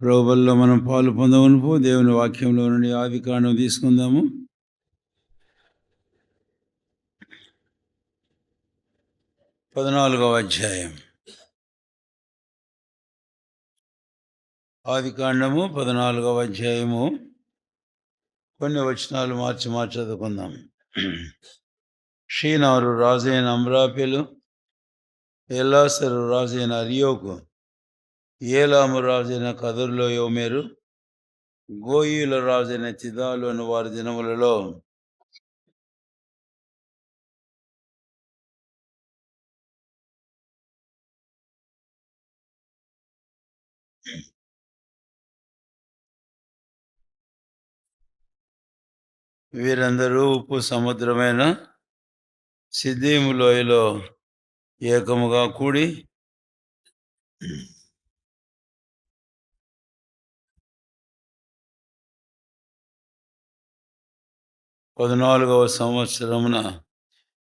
ప్రభువులో మనం పాలు పొందవనుపు దేవుని వాక్యంలో నుండి ఆదికాండం తీసుకుందాము. 14వ అధ్యాయం. ఆదికాండము 14వ అధ్యాయము. కొన్ని వచనాలు మార్చి చదువుకుందాం. షీనారు రాజైన అమ్రాపెలు, ఎల్లాసరు రాజైన అరియోకు, ఏలాము రాజైన కదర్లో యోమేరు, గోయిల రాజైన తిదాలు అను వారి దినములలో వీరందరూ ఉప్పు సముద్రమైన సిద్దీము లోయలో ఏకముగా కూడి 14వ సంవత్సరమున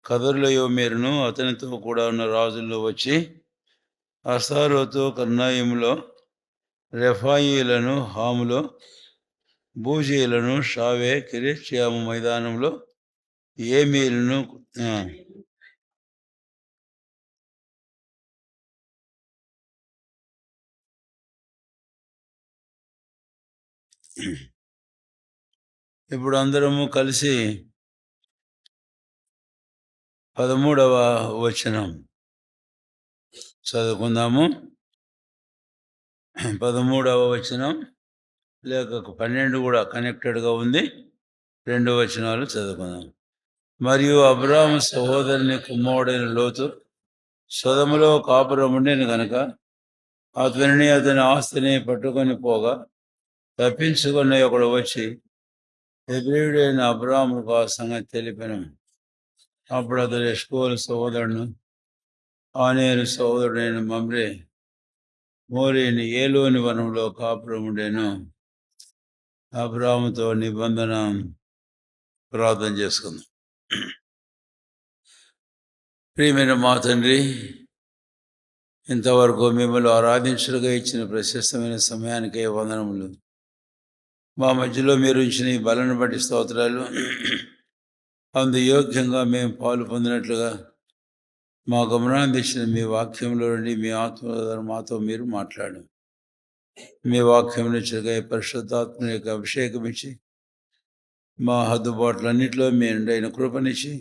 కదర్లయోమేరును అతనితో కూడా ఉన్న రాజుల్లో వచ్చి అస్తారోతు కర్నాయిములో, రెఫాయిలను హాములో, బూజీలను షావే, కిరిత్యాము మైదానంలో, ఏమీలను ఇప్పుడు అందరము కలిసి 13వ వచనం చదువుకుందాము. 13వ వచనం లేక 12 కూడా కనెక్టెడ్గా ఉంది. 2 వచనాలు చదువుకుందాం. మరియు అబ్రాము సహోదరుని కుమారుడైన లోతు సొదములో కాపురం ఉండేను గనక అతనిని అతని ఆస్తిని పట్టుకొని పోగా తప్పించుకుని ఒకడు వచ్చి హెబ్రీయుడైన అబ్రాముకు ఆ సంగతి తెలిపాను. అప్పుడు అతడు ఎష్కోలు సహోదరుడు ఆనేరు సహోదరుడైన మమ్రే మోరేని ఏలోని వనంలో కాపురం ఉండేను. అబ్రాముతో నిబంధన ప్రార్థన చేసుకుందాం. ప్రియమైన మా తండ్రి, ఇంతవరకు మిమ్మల్ని ఆరాధించలుగా ఇచ్చిన ప్రశస్తమైన సమయానికే వందనములు. మా మధ్యలో మీరు ఇచ్చిన ఈ బలను బట్టి స్తోత్రాలు. అందు యోగ్యంగా మేము పాలు పొందినట్లుగా మా గమనాన్ని తెచ్చిన మీ వాక్యంలో నుండి మీ ఆత్మ మాతో మీరు మాట్లాడు. మీ వాక్యం నుంచి పరిశుద్ధాత్మ యొక్క అభిషేకం ఇచ్చి మా హద్దుబాట్లన్నింటిలో మీ నిండైన కృపనిచ్చి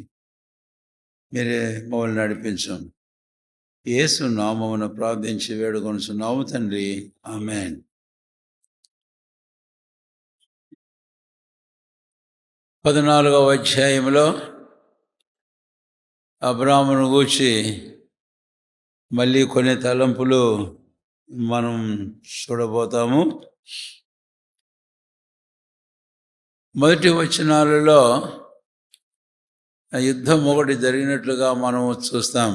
మీరే మమ్మల్ని నడిపించాం. యేసు నామమున ప్రార్థించి వేడుకొనుచున్నాము తండ్రి, ఆమేన్. 14వ అధ్యాయంలో అబ్రామును గూర్చి మళ్ళీ కొన్ని తలంపులు మనం చూడబోతాము. మొదటి వచనాలలో యుద్ధం ఒకటి జరిగినట్లుగా మనం చూస్తాం.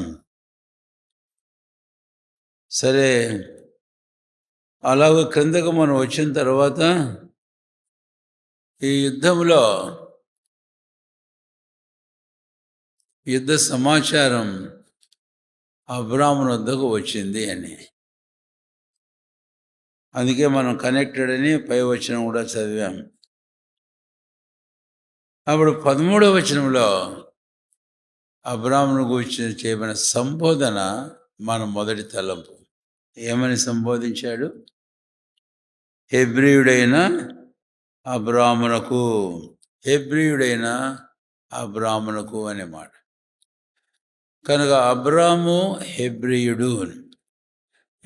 సరే, అలాగ క్రిందకు మనం వచ్చిన తర్వాత ఈ యుద్ధంలో యుద్ధ సమాచారం అబ్రామును వద్దకు వచ్చింది అని, అందుకే మనం కనెక్టెడ్ అని పై వచనం కూడా చదివాం. అప్పుడు 13వ వచనంలో అబ్రామును గురించి చేయబడిన సంబోధన మన మొదటి తలంపు. ఏమని సంబోధించాడు? హెబ్రీయుడైన అబ్రామునకు, హెబ్రీయుడైన అబ్రామునకు అనే మాట. కనుక అబ్రాము హెబ్రీయుడు.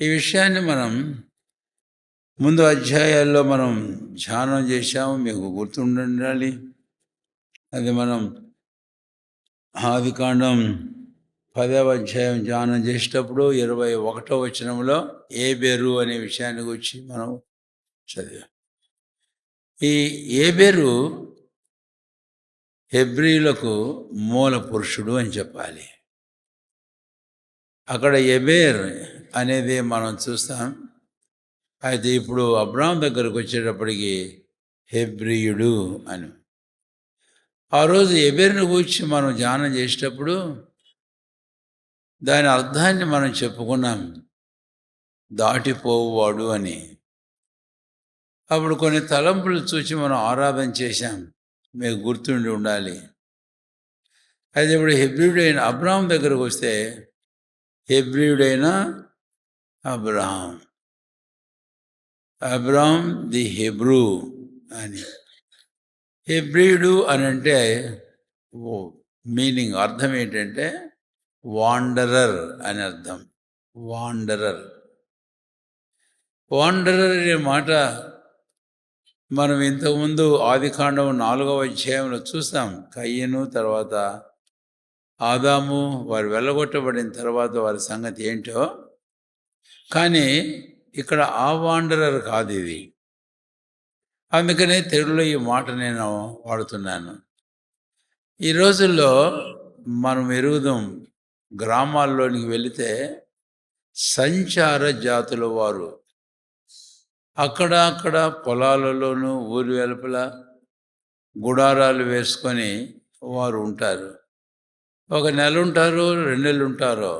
ఈ విషయాన్ని మనం ముందు అధ్యాయాల్లో మనం ధ్యానం చేశాము, మీకు గుర్తుండాలి. అది మనం ఆదికాండం 10వ అధ్యాయం ధ్యానం చేసేటప్పుడు 21వ వచనంలో ఏబేరు అనే విషయాన్ని గురించి మనం చదివాం. ఈ ఏబేరు హెబ్రీయులకు మూల పురుషుడు అని చెప్పాలి. అక్కడ ఎబేర్ అనేది మనం చూస్తాం. అయితే ఇప్పుడు అబ్రాము దగ్గరకు వచ్చేటప్పటికి హెబ్రీయుడు అని. ఆ రోజు ఎబేరుని గురించి మనం ధ్యానం చేసేటప్పుడు దాని అర్థాన్ని మనం చెప్పుకున్నాం, దాటిపోవువాడు అని. అప్పుడు కొన్ని తలంపులు చూసి మనం ఆరాధన చేశాం, మీకు గుర్తుండి ఉండాలి. అయితే ఇప్పుడు హెబ్రీయుడైన అబ్రాహాం దగ్గరకు వస్తే, హెబ్రీయుడైన అబ్రాహాం, అబ్రాహాం ది హెబ్రూ అని. హెబ్రీయుడు అని అంటే మీనింగ్, అర్థం ఏంటంటే వాండరర్ అని అర్థం. వాండరర్ వాండరర్ అనే మాట మనం ఇంతకుముందు ఆదికాండం 4వ అధ్యాయంలో చూస్తాం. కయ్యను తర్వాత ఆదాము వారు వెళ్ళగొట్టబడిన తర్వాత వారి సంగతి ఏంటో. కానీ ఇక్కడ ఆ వాండరర్ కాదు ఇది. అందుకనే తెలుగులో ఈ మాట నేను వాడుతున్నాను. ఈ రోజుల్లో మనం ఎరుగుదాం, గ్రామాల్లోనికి వెళితే సంచార జాతుల వారు అక్కడ పొలాలలోనూ ఊరి వెలుపల గుడారాలు వేసుకొని వారు ఉంటారు. 1 నెల ఉంటారు, 2 నెలలు ఉంటారో,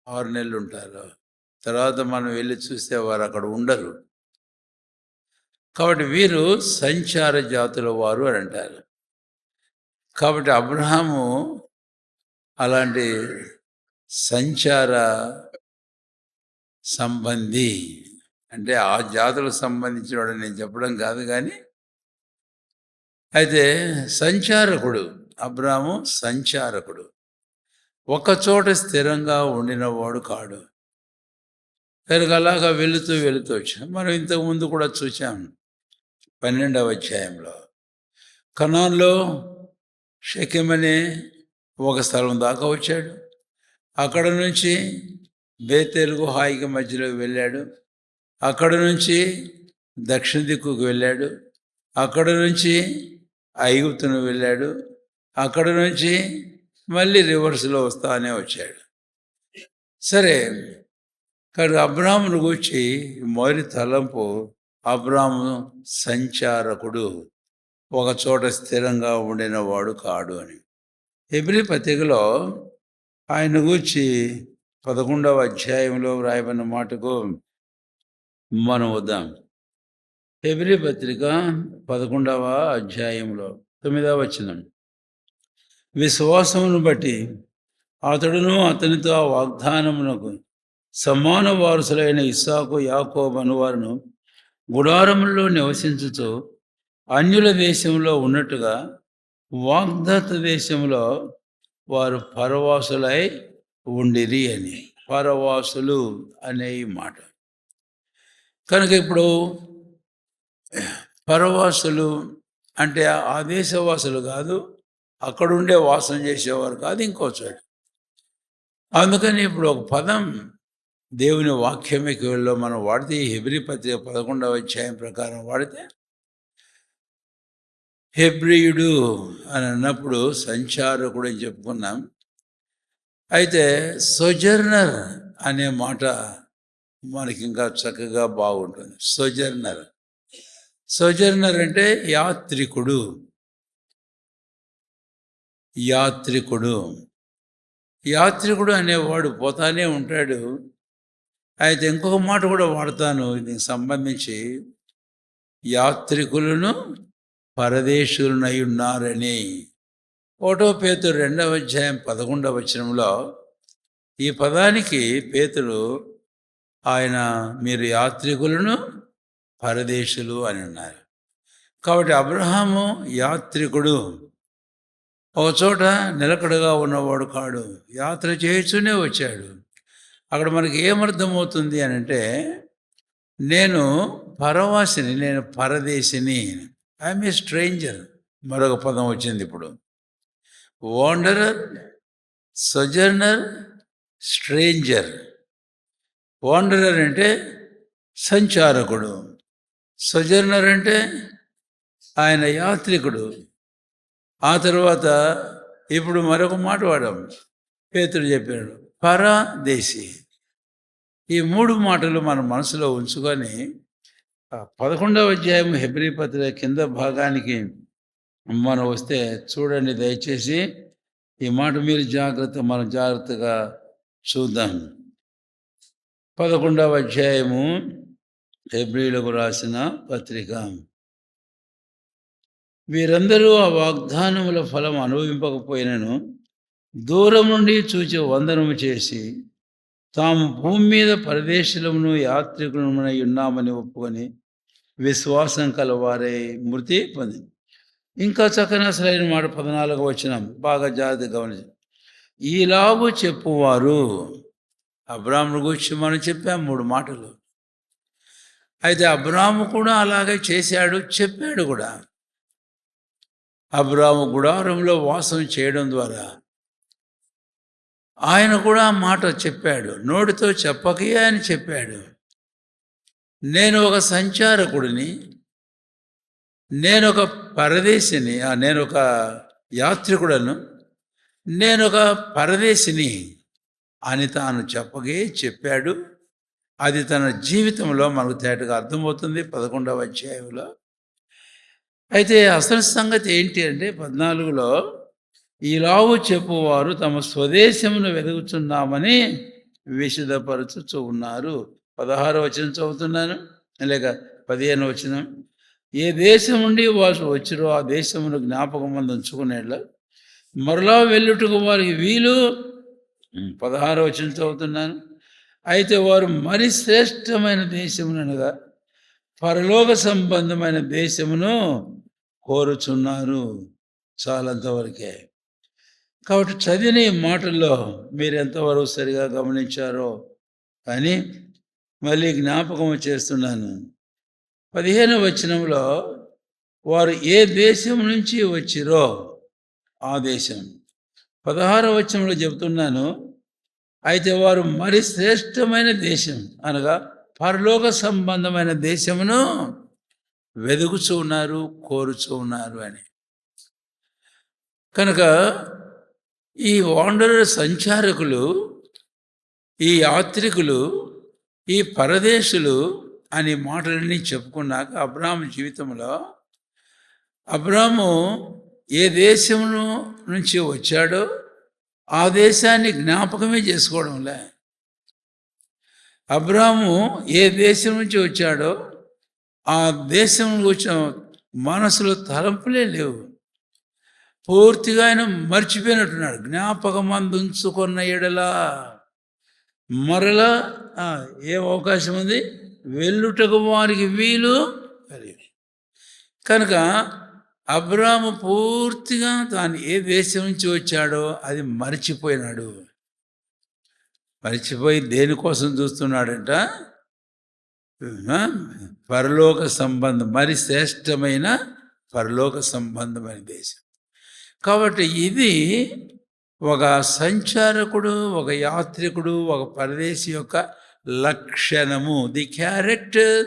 6 నెలలు ఉంటారో, తర్వాత మనం వెళ్ళి చూస్తే వారు అక్కడ ఉండరు. కాబట్టి వీరు సంచార జాతుల వారు అని అంటారు. కాబట్టి అబ్రహాము అలాంటి సంచార సంబంధి, అంటే ఆ జాతులకు సంబంధించిన వాడు నేను చెప్పడం కాదు, కానీ అయితే సంచారకుడు. అబ్రాహాము సంచారకుడు, ఒకచోట స్థిరంగా ఉండినవాడు కాడు. కనుక అలాగా వెళుతూ వచ్చాం. మనం ఇంతకుముందు కూడా చూసాం 12వ అధ్యాయంలో. కనాన్లో షెకెమనే ఒక స్థలం దాకా వచ్చాడు. అక్కడ నుంచి బేతేలుగు హాయికి మధ్యలో వెళ్ళాడు. అక్కడ నుంచి దక్షిణ దిక్కుకు వెళ్ళాడు. అక్కడ నుంచి ఐగుప్తును వెళ్ళాడు. అక్కడ నుంచి మళ్ళీ రివర్స్లో వస్తానే వచ్చాడు. సరే, కానీ అబ్రాహామును గూర్చి మొదటి తలంపు, అబ్రాహాము సంచారకుడు, ఒక చోట స్థిరంగా ఉండినవాడు కాడు అని. హెబ్రీ పత్రికలో ఆయన గూర్చి 11వ అధ్యాయంలో వ్రాయబడిన మాటకు మనం వద్దాం. హెబ్రీ పత్రిక 11వ అధ్యాయంలో 9వ వచనం. విశ్వాసమును బట్టి అతడును అతనితో ఆ వాగ్దానమునకు సమాన వారసులైన ఇస్సాకు యాకోబు అనువారును గుడారముల్లో నివసించుతూ అన్యుల దేశంలో ఉన్నట్టుగా వాగ్దత్త దేశంలో వారు పరవాసులై ఉండిరి అని. పరవాసులు అనే ఈ మాట. కనుక ఇప్పుడు పరవాసులు అంటే ఆ దేశవాసులు కాదు, అక్కడుండే వాసం చేసేవారు కాదు, ఇంకో చోట. అందుకని ఇప్పుడు ఒక పదం దేవుని వాక్యమికలో మనం వాడితే, ఈ హెబ్రీ పత్రిక 11వ అధ్యాయం ప్రకారం వాడితే, హెబ్రీయుడు అని అన్నప్పుడు సంచారకుడు అని చెప్పుకున్నాం. అయితే సోజర్నర్ అనే మాట మనకి ఇంకా చక్కగా బాగుంటుంది. సోజర్నర్ అంటే యాత్రికుడు. యాత్రికుడు అనేవాడు పోతానే ఉంటాడు. అయితే ఇంకొక మాట కూడా వాడతాను దీనికి సంబంధించి, యాత్రికులను పరదేశులనై ఉన్నారని. 1 పేతురు 2వ అధ్యాయం 11వ వచనంలో ఈ పదానికి పేతురు ఆయన మీరు యాత్రికులను పరదేశులు అని ఉన్నారు. కాబట్టి అబ్రహాము యాత్రికుడు, ఒక చోట నిలకడగా ఉన్నవాడు కాడు, యాత్ర చేస్తూనే వచ్చాడు. అక్కడ మనకి ఏమర్థమవుతుంది అని అంటే, నేను పరవాసిని, నేను పరదేశిని, ఐఎమ్ ఏ స్ట్రేంజర్. మరొక పదం వచ్చింది ఇప్పుడు, వాండరర్, సోజర్నర్, స్ట్రేంజర్. వాండరర్ అంటే సంచారకుడు, సోజర్నర్ అంటే ఆయన యాత్రికుడు. ఆ తర్వాత ఇప్పుడు మరొక మాట వాడాం, పేతురు చెప్పాడు పరదేశి. ఈ 3 మాటలు మన మనసులో ఉంచుకొని 11వ అధ్యాయం హెబ్రీ పత్రిక కింద భాగానికి మనం వస్తే చూడండి దయచేసి. ఈ మాట మీరు మనం జాగ్రత్తగా చూద్దాం. 11వ అధ్యాయము హెబ్రీయులకు రాసిన పత్రిక. వీరందరూ ఆ వాగ్దానముల ఫలం అనుభవింపకపోయినను దూరం నుండి చూచి వందనము చేసి తాము భూమి మీద పరదేశులమును యాత్రికులమునై ఉన్నామని ఒప్పుకొని విశ్వాసం కలవారే మృతి పొంది. ఇంకా చక్కని అసలైన మాట 14వ వచనం బాగా జాగ్రత్త గమనించి, ఈలాగు చెప్పువారు. అబ్రాహామును గురించి మనం చెప్పాం 3 మాటలు. అయితే అబ్రాహాము కూడా అలాగే చేశాడు, చెప్పాడు కూడా. అబ్రాహాము గుడారంలో వాసం చేయడం ద్వారా ఆయన కూడా ఆ మాట చెప్పాడు, నోటితో చెప్పకే అని చెప్పాడు. నేను ఒక సంచారకుడిని, నేను ఒక పరదేశిని, నేను ఒక యాత్రికుడను, నేను ఒక పరదేశిని అని తాను చెప్పగే చెప్పాడు. అది తన జీవితంలో మనకు తేటగా అర్థమవుతుంది 11వ అధ్యాయంలో. అయితే అసలు సంగతి ఏంటి అంటే 14లో, ఈలాగు చెప్పువారు తమ స్వదేశమును వెతుకుతున్నామని విశదపరచుచూ ఉన్నారు. 16వ వచనం చదువుతున్నాను, లేక 15వ వచనం. ఏ దేశం నుండి వారు వచ్చిరో ఆ దేశమును జ్ఞాపకం మందు ఉంచుకునేలా మరలా వెళ్ళుటకు వారికి వీలు. 16వ వచనం చదువుతున్నాను. అయితే వారు మరి శ్రేష్టమైన దేశమును అనగా పరలోక సంబంధమైన దేశమును కోరుచున్నారు. చాలంతవరకే. కాబట్టి చదివిన ఈ మాటల్లో మీరు ఎంతవరకు సరిగా గమనించారో అని మళ్ళీ జ్ఞాపకం చేస్తున్నాను. 15వ వచనంలో వారు ఏ దేశం నుంచి వచ్చిరో ఆ దేశం. 16వ వచనంలో చెబుతున్నాను, అయితే వారు మరి శ్రేష్టమైన దేశం అనగా పరలోక సంబంధమైన దేశమును వెదుకుచూ ఉన్నారు, కోరుచూ ఉన్నారు అని. కనుక ఈ వాండరర్ సంచారకులు, ఈ యాత్రికులు, ఈ పరదేశులు అనే మాటలన్నీ చెప్పుకున్నాక అబ్రాహాము జీవితంలో అబ్రాహాము ఏ దేశము నుంచి వచ్చాడో ఆ దేశాన్ని జ్ఞాపకమే చేసుకోవడంలే. అబ్రాహాము ఏ దేశం నుంచి వచ్చాడో ఆ దేశం వచ్చిన మనసులో తలంపులే లేవు. పూర్తిగా ఆయన మర్చిపోయినట్టున్నాడు. జ్ఞాపకం అందించుకున్న ఎడలా మరలా ఏం అవకాశం ఉంది? వెళ్ళుటకు వారికి వీలు కలిగి. కనుక అబ్రాహాము పూర్తిగా తాను ఏ దేశం నుంచి వచ్చాడో అది మర్చిపోయినాడు. మర్చిపోయి దేనికోసం చూస్తున్నాడంట? పరలోక సంబంధం, మరి శ్రేష్టమైన పరలోక సంబంధమైన దేశం. కాబట్టి ఇది ఒక సంచారకుడు, ఒక యాత్రికుడు, ఒక పరదేశి యొక్క లక్షణము. ది క్యారెక్టర్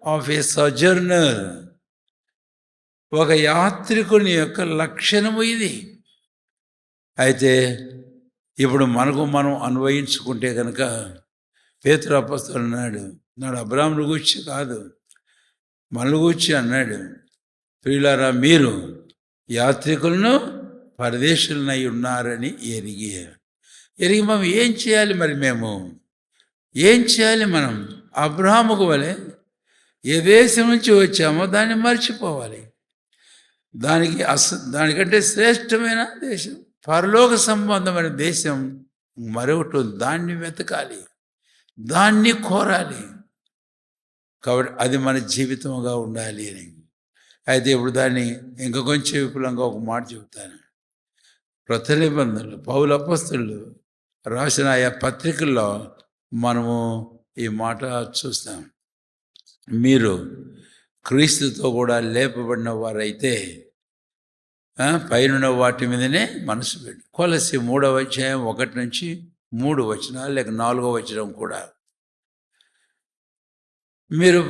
ఆఫ్ ఏ సోజర్నర్. ఒక యాత్రికుని యొక్క లక్షణము ఇది. అయితే ఇప్పుడు మనకు మనం అన్వయించుకుంటే కనుక పేతురు అపోస్తలుడు అన్నాడు, అబ్రాహామును గూర్చి కాదు మనల్ని గూర్చి అన్నాడు, ప్రియులారా మీరు యాత్రికులను పరదేశులనై ఉన్నారని ఎరిగి మనం ఏం చేయాలి? మరి మేము ఏం చేయాలి? మనం అబ్రాహాముకు వలె ఏ దేశం నుంచి వచ్చామో దాన్ని మర్చిపోవాలి. దానికంటే శ్రేష్టమైన దేశం, పరలోక సంబంధమైన దేశం మరొకటి ఉంది. దాన్ని వెతకాలి, దాన్ని కోరాలి. కాబట్టి అది మన జీవితంగా ఉండాలి అని. అయితే ఇప్పుడు దాన్ని ఇంకా కొంచెం విపులంగా ఒక మాట చెబుతాను. క్రొత్త నిబంధనలు పౌలు అపోస్తలుడు రాసిన ఆయా పత్రికల్లో మనము ఈ మాట చూస్తాం. మీరు క్రీస్తుతో కూడా లేపబడిన వారైతే పైన వాటి మీదనే మనసు పెట్టి. కొలసి 3వ అధ్యాయం 1 నుంచి 3 వచనాలు, లేక 4వ వచనం కూడా మీరు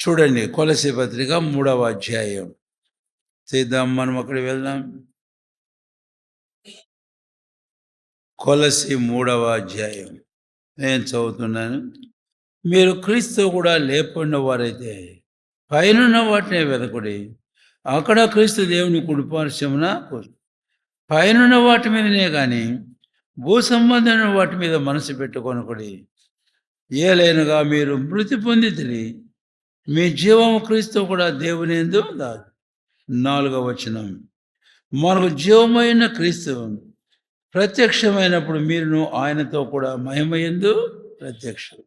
చూడండి. కొలసి పత్రిక 3వ అధ్యాయం చేద్దాం, మనం అక్కడికి వెళ్దాం. కొలసి 3వ అధ్యాయం నేను చదువుతున్నాను. మీరు క్రీస్తు కూడా లేపడిన వారైతే పైన వాటినే వెదకుడి, అక్కడ క్రీస్తు దేవుని కుడిపార్శ్వమున. పైన వాటి మీదనే కానీ భూ సంబంధమైన వాటి మీద మనసు పెట్టుకొనకుడి. ఏలైనగా మీరు మృతి పొందితిరి, మీ జీవము క్రీస్తు కూడా దేవుని యందు దాగి. 4వ వచనం, మనకు జీవమైన క్రీస్తు ప్రత్యక్షమైనప్పుడు మీరును ఆయనతో కూడా మహిమయందు ప్రత్యక్షం.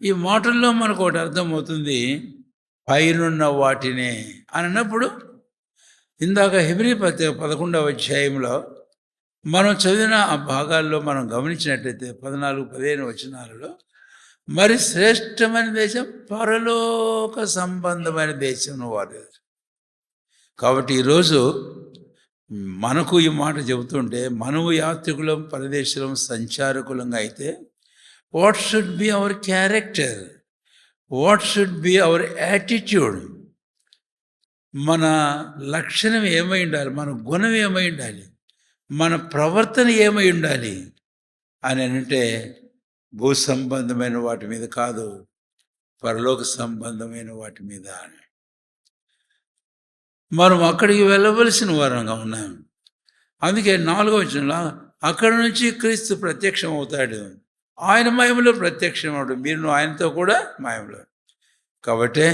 ఈ మాటల్లో మనకు ఒకటి అర్థమవుతుంది, పైనున్న వాటినే అని అన్నప్పుడు, ఇందాక హెబ్రీ పత్రిక 11వ అధ్యాయంలో మనం చదివిన ఆ భాగాల్లో మనం గమనించినట్లయితే 14, 15 వచనాలలో, మరి శ్రేష్టమైన దేశం పరలోక సంబంధమైన దేశం వారు. కాబట్టి ఈరోజు మనకు ఈ మాట చెబుతుంటే, మనము యాత్రికులం, పరదేశులం, సంచారకులంగా అయితే what should be our character, what should be our attitude, మన లక్షణం ఏమై ఉండాలి, మన గుణం ఏమై ఉండాలి, మన ప్రవర్తన ఏమై ఉండాలి అని అంటే, భూ సంబంధమైన వాటి మీద కాదు, పరలోక సంబంధమైన వాటి మీద. మనం అక్కడికి వెళ్ళవలసిన వారంగా ఉన్నాం. అందుకే 4వ వచనంలో, అక్కడి నుంచి క్రీస్తు ప్రత్యక్షం అవుతాడు, ఆయన మహిమలో ప్రత్యక్షం అవడు, మీరు ఆయనతో కూడా మహిమలో. కాబట్టి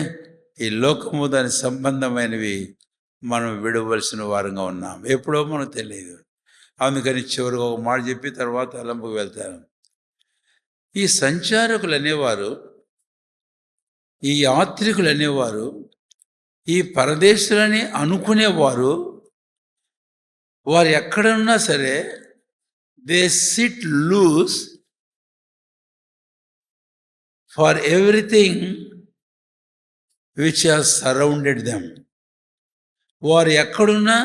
ఈ లోకము దాని సంబంధమైనవి మనం విడవలసిన వారంగా ఉన్నాం. ఎప్పుడో మనకు తెలియదు. అందుకని చివరికి ఒక మాట చెప్పి తర్వాత అలంపుకు వెళ్తాను. ఈ సంచారకులు అనేవారు, ఈ యాత్రికులు అనేవారు, ఈ పరదేశులని అనుకునేవారు, వారు ఎక్కడున్నా సరే they sit loose for everything which has surrounded them. వారు ఎక్కడున్నా,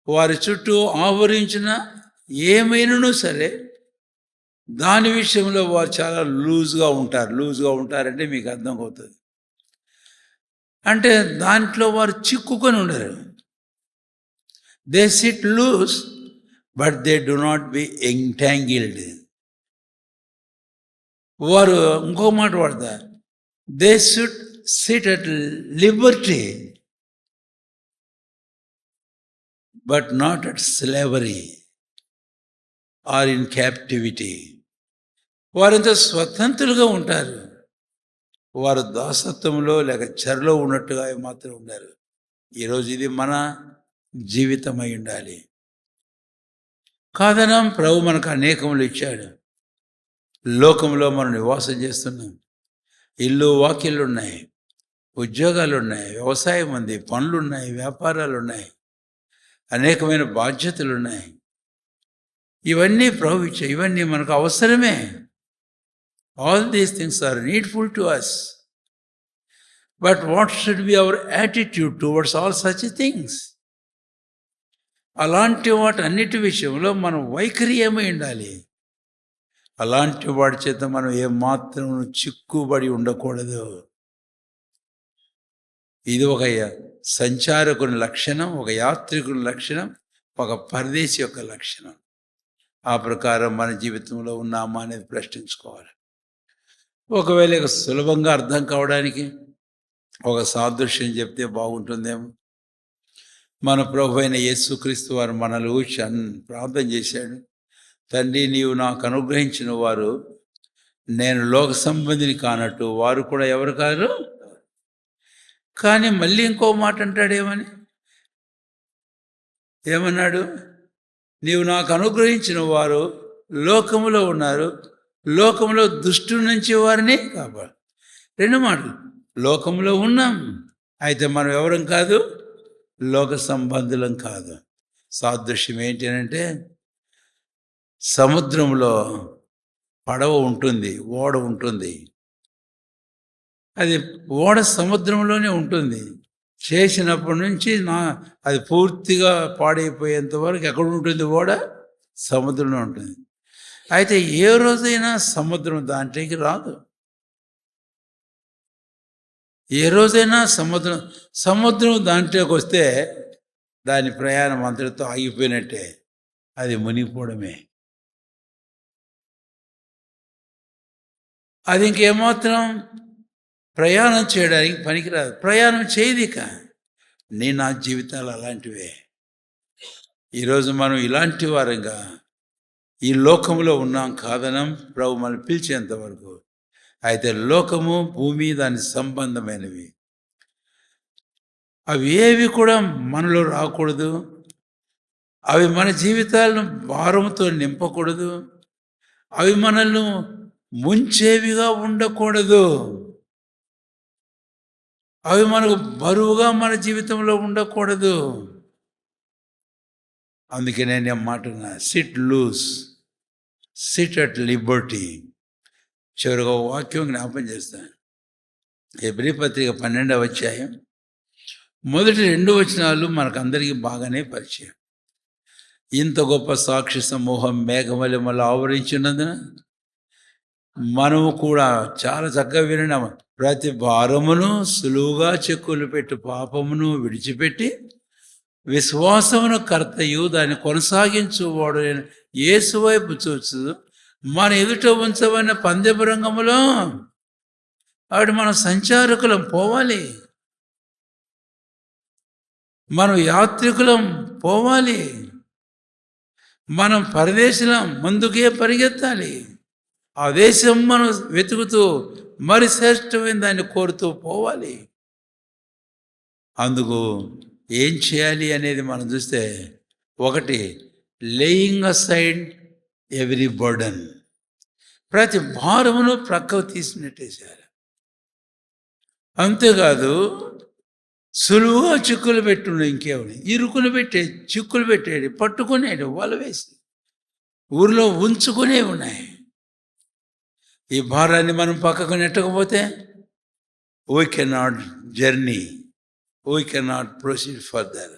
వారి చుట్టూ ఆవరించిన ఏమైనాను సరే దాని విషయంలో వారు చాలా లూజ్గా ఉంటారు. లూజ్గా ఉంటారంటే మీకు అర్థం అవుతుంది. అంటే దాంట్లో వారు చిక్కుకొని ఉండరు. They sit loose but they do not be entangled. వారు ఇంకో మాట వాడతారు, they should sit at liberty but not at slavery or in captivity. వారంతా స్వతంత్రులుగా ఉంటారు, వారు దాసత్వంలో లేక చెరలో ఉన్నట్టుగా మాత్రం ఉండరు. ఈరోజు ఇది మన జీవితమై ఉండాలి. కాదనం, ప్రభు మనకు అనేకములు ఇచ్చాడు. లోకంలో మనం నివాసం చేస్తున్నాం, ఇల్లు వాకిళ్ళు ఉన్నాయి, ఉద్యోగాలు ఉన్నాయి, వ్యవసాయం ఉంది, పనులు ఉన్నాయి, వ్యాపారాలు ఉన్నాయి, అనేకమైన బాధ్యతలు ఉన్నాయి. ఇవన్నీ ప్రభు ఇచ్చాయి, ఇవన్నీ మనకు అవసరమే. All these things are needful to us. But what should be our attitude towards all such things? అలాంటి వాటి అన్నిటి విషయంలో మనం వైఖరి ఏమై ఉండాలి? అలాంటి వాడి చేత మనం ఏమాత్రం చిక్కుబడి ఉండకూడదు. ఇది ఒక సంచారకుని లక్షణం, ఒక యాత్రికుని లక్షణం, ఒక పరదేశి యొక్క లక్షణం. ఆ ప్రకారం మన జీవితంలో ఉన్నామా అనేది ప్రశ్నించుకోవాలి. ఒకవేళ సులభంగా అర్థం కావడానికి ఒక సాదృశ్యం చెప్తే బాగుంటుందేమో. మన ప్రభు అయిన యేసుక్రీస్తు వారు మనలో ప్రార్థన చేశాడు, తండ్రి నీవు నాకు అనుగ్రహించిన వారు నేను లోక సంబంధిని కానట్టు వారు కూడా ఎవరు కాదు. కానీ మళ్ళీ ఇంకో మాట అంటాడేమని, ఏమన్నాడు? నీవు నాకు అనుగ్రహించిన వారు లోకములో ఉన్నారు, లోకంలో దుష్టుల నుంచి వారిని కాపాడు. 2 మాటలు. లోకంలో ఉన్నాం, అయితే మనం ఎవరం కాదు, లోక సంబంధులం కాదు. సాదృశ్యం ఏంటి అంటే, సముద్రంలో పడవ ఉంటుంది, ఓడ ఉంటుంది. అది ఓడ సముద్రంలోనే ఉంటుంది. చేసినప్పటి నుంచి అది పూర్తిగా పాడైపోయేంత వరకు ఎక్కడ ఉంటుంది? ఓడ సముద్రంలో ఉంటుంది. అయితే ఏ రోజైనా సముద్రం దాంట్లోకి రాదు. ఏ రోజైనా సముద్రం దాంట్లోకి వస్తే దాని ప్రయాణం అంతటితో ఆగిపోయినట్టే, అది మునిగిపోవడమే. అది ఇంకేమాత్రం ప్రయాణం చేయడానికి పనికిరాదు, ప్రయాణం చేయదిక. నా జీవితాలు అలాంటివే. ఈరోజు మనం ఇలాంటి వారంగా ఈ లోకంలో ఉన్నాం కాదనం, ప్రభు మనం పిలిచేంత వరకు. అయితే లోకము, భూమి దాని సంబంధమైనవి, అవి ఏవి కూడా మనలో రాకూడదు. అవి మన జీవితాలను భారంతో నింపకూడదు. అవి మనల్ని ముంచేవిగా ఉండకూడదు. అవి మనకు బరువుగా మన జీవితంలో ఉండకూడదు. అందుకే నేను మాటన్నా, sit loose, sit at liberty. చివరిగా వాక్యం జ్ఞాపం చేస్తాను. హెబ్రీ పత్రిక 12వ అధ్యాయం మొదటి 2 వచనాలు మనకందరికీ బాగానే పరిచయం. ఇంత గొప్ప సాక్షి సమూహం మేఘమలిమల ఆవరించినందున మనము కూడా చాలా చక్కగా విన్నాము. ప్రతి భారమును సులువుగా చెక్కులు పెట్టి పాపమును విడిచిపెట్టి విశ్వాసమును కర్తయు దాన్ని కొనసాగించువాడు యేసు వైపు చూచు మన ఎదుట ఉంచబడిన పందెపు రంగములో ఆవిడ మనం సంచారకులం పోవాలి, మనం యాత్రికులం పోవాలి, మనం పరదేశులం ముందుకే పరిగెత్తాలి. ఆ దేశం మనం వెతుకుతూ మరి శ్రేష్టమైన దాన్ని కోరుతూ పోవాలి. అందుకు ఏం చేయాలి అనేది మనం చూస్తే, ఒకటి, లేయింగ్ అసైడ్ ఎవ్రీ బర్డన్, ప్రతి భారమును ప్రక్కకు తీసినట్టేసారు. అంతేకాదు సులువుగా చిక్కులు పెట్టుండే, ఇంకేమని ఇరుకులు పెట్టేది, చిక్కులు పెట్టేది, పట్టుకునేది, వల వేసి ఊరిలో ఉంచుకునే ఉన్నాయి. ఈ భారాన్ని మనం పక్కకు నెట్టకపోతే we cannot journey, we cannot proceed further.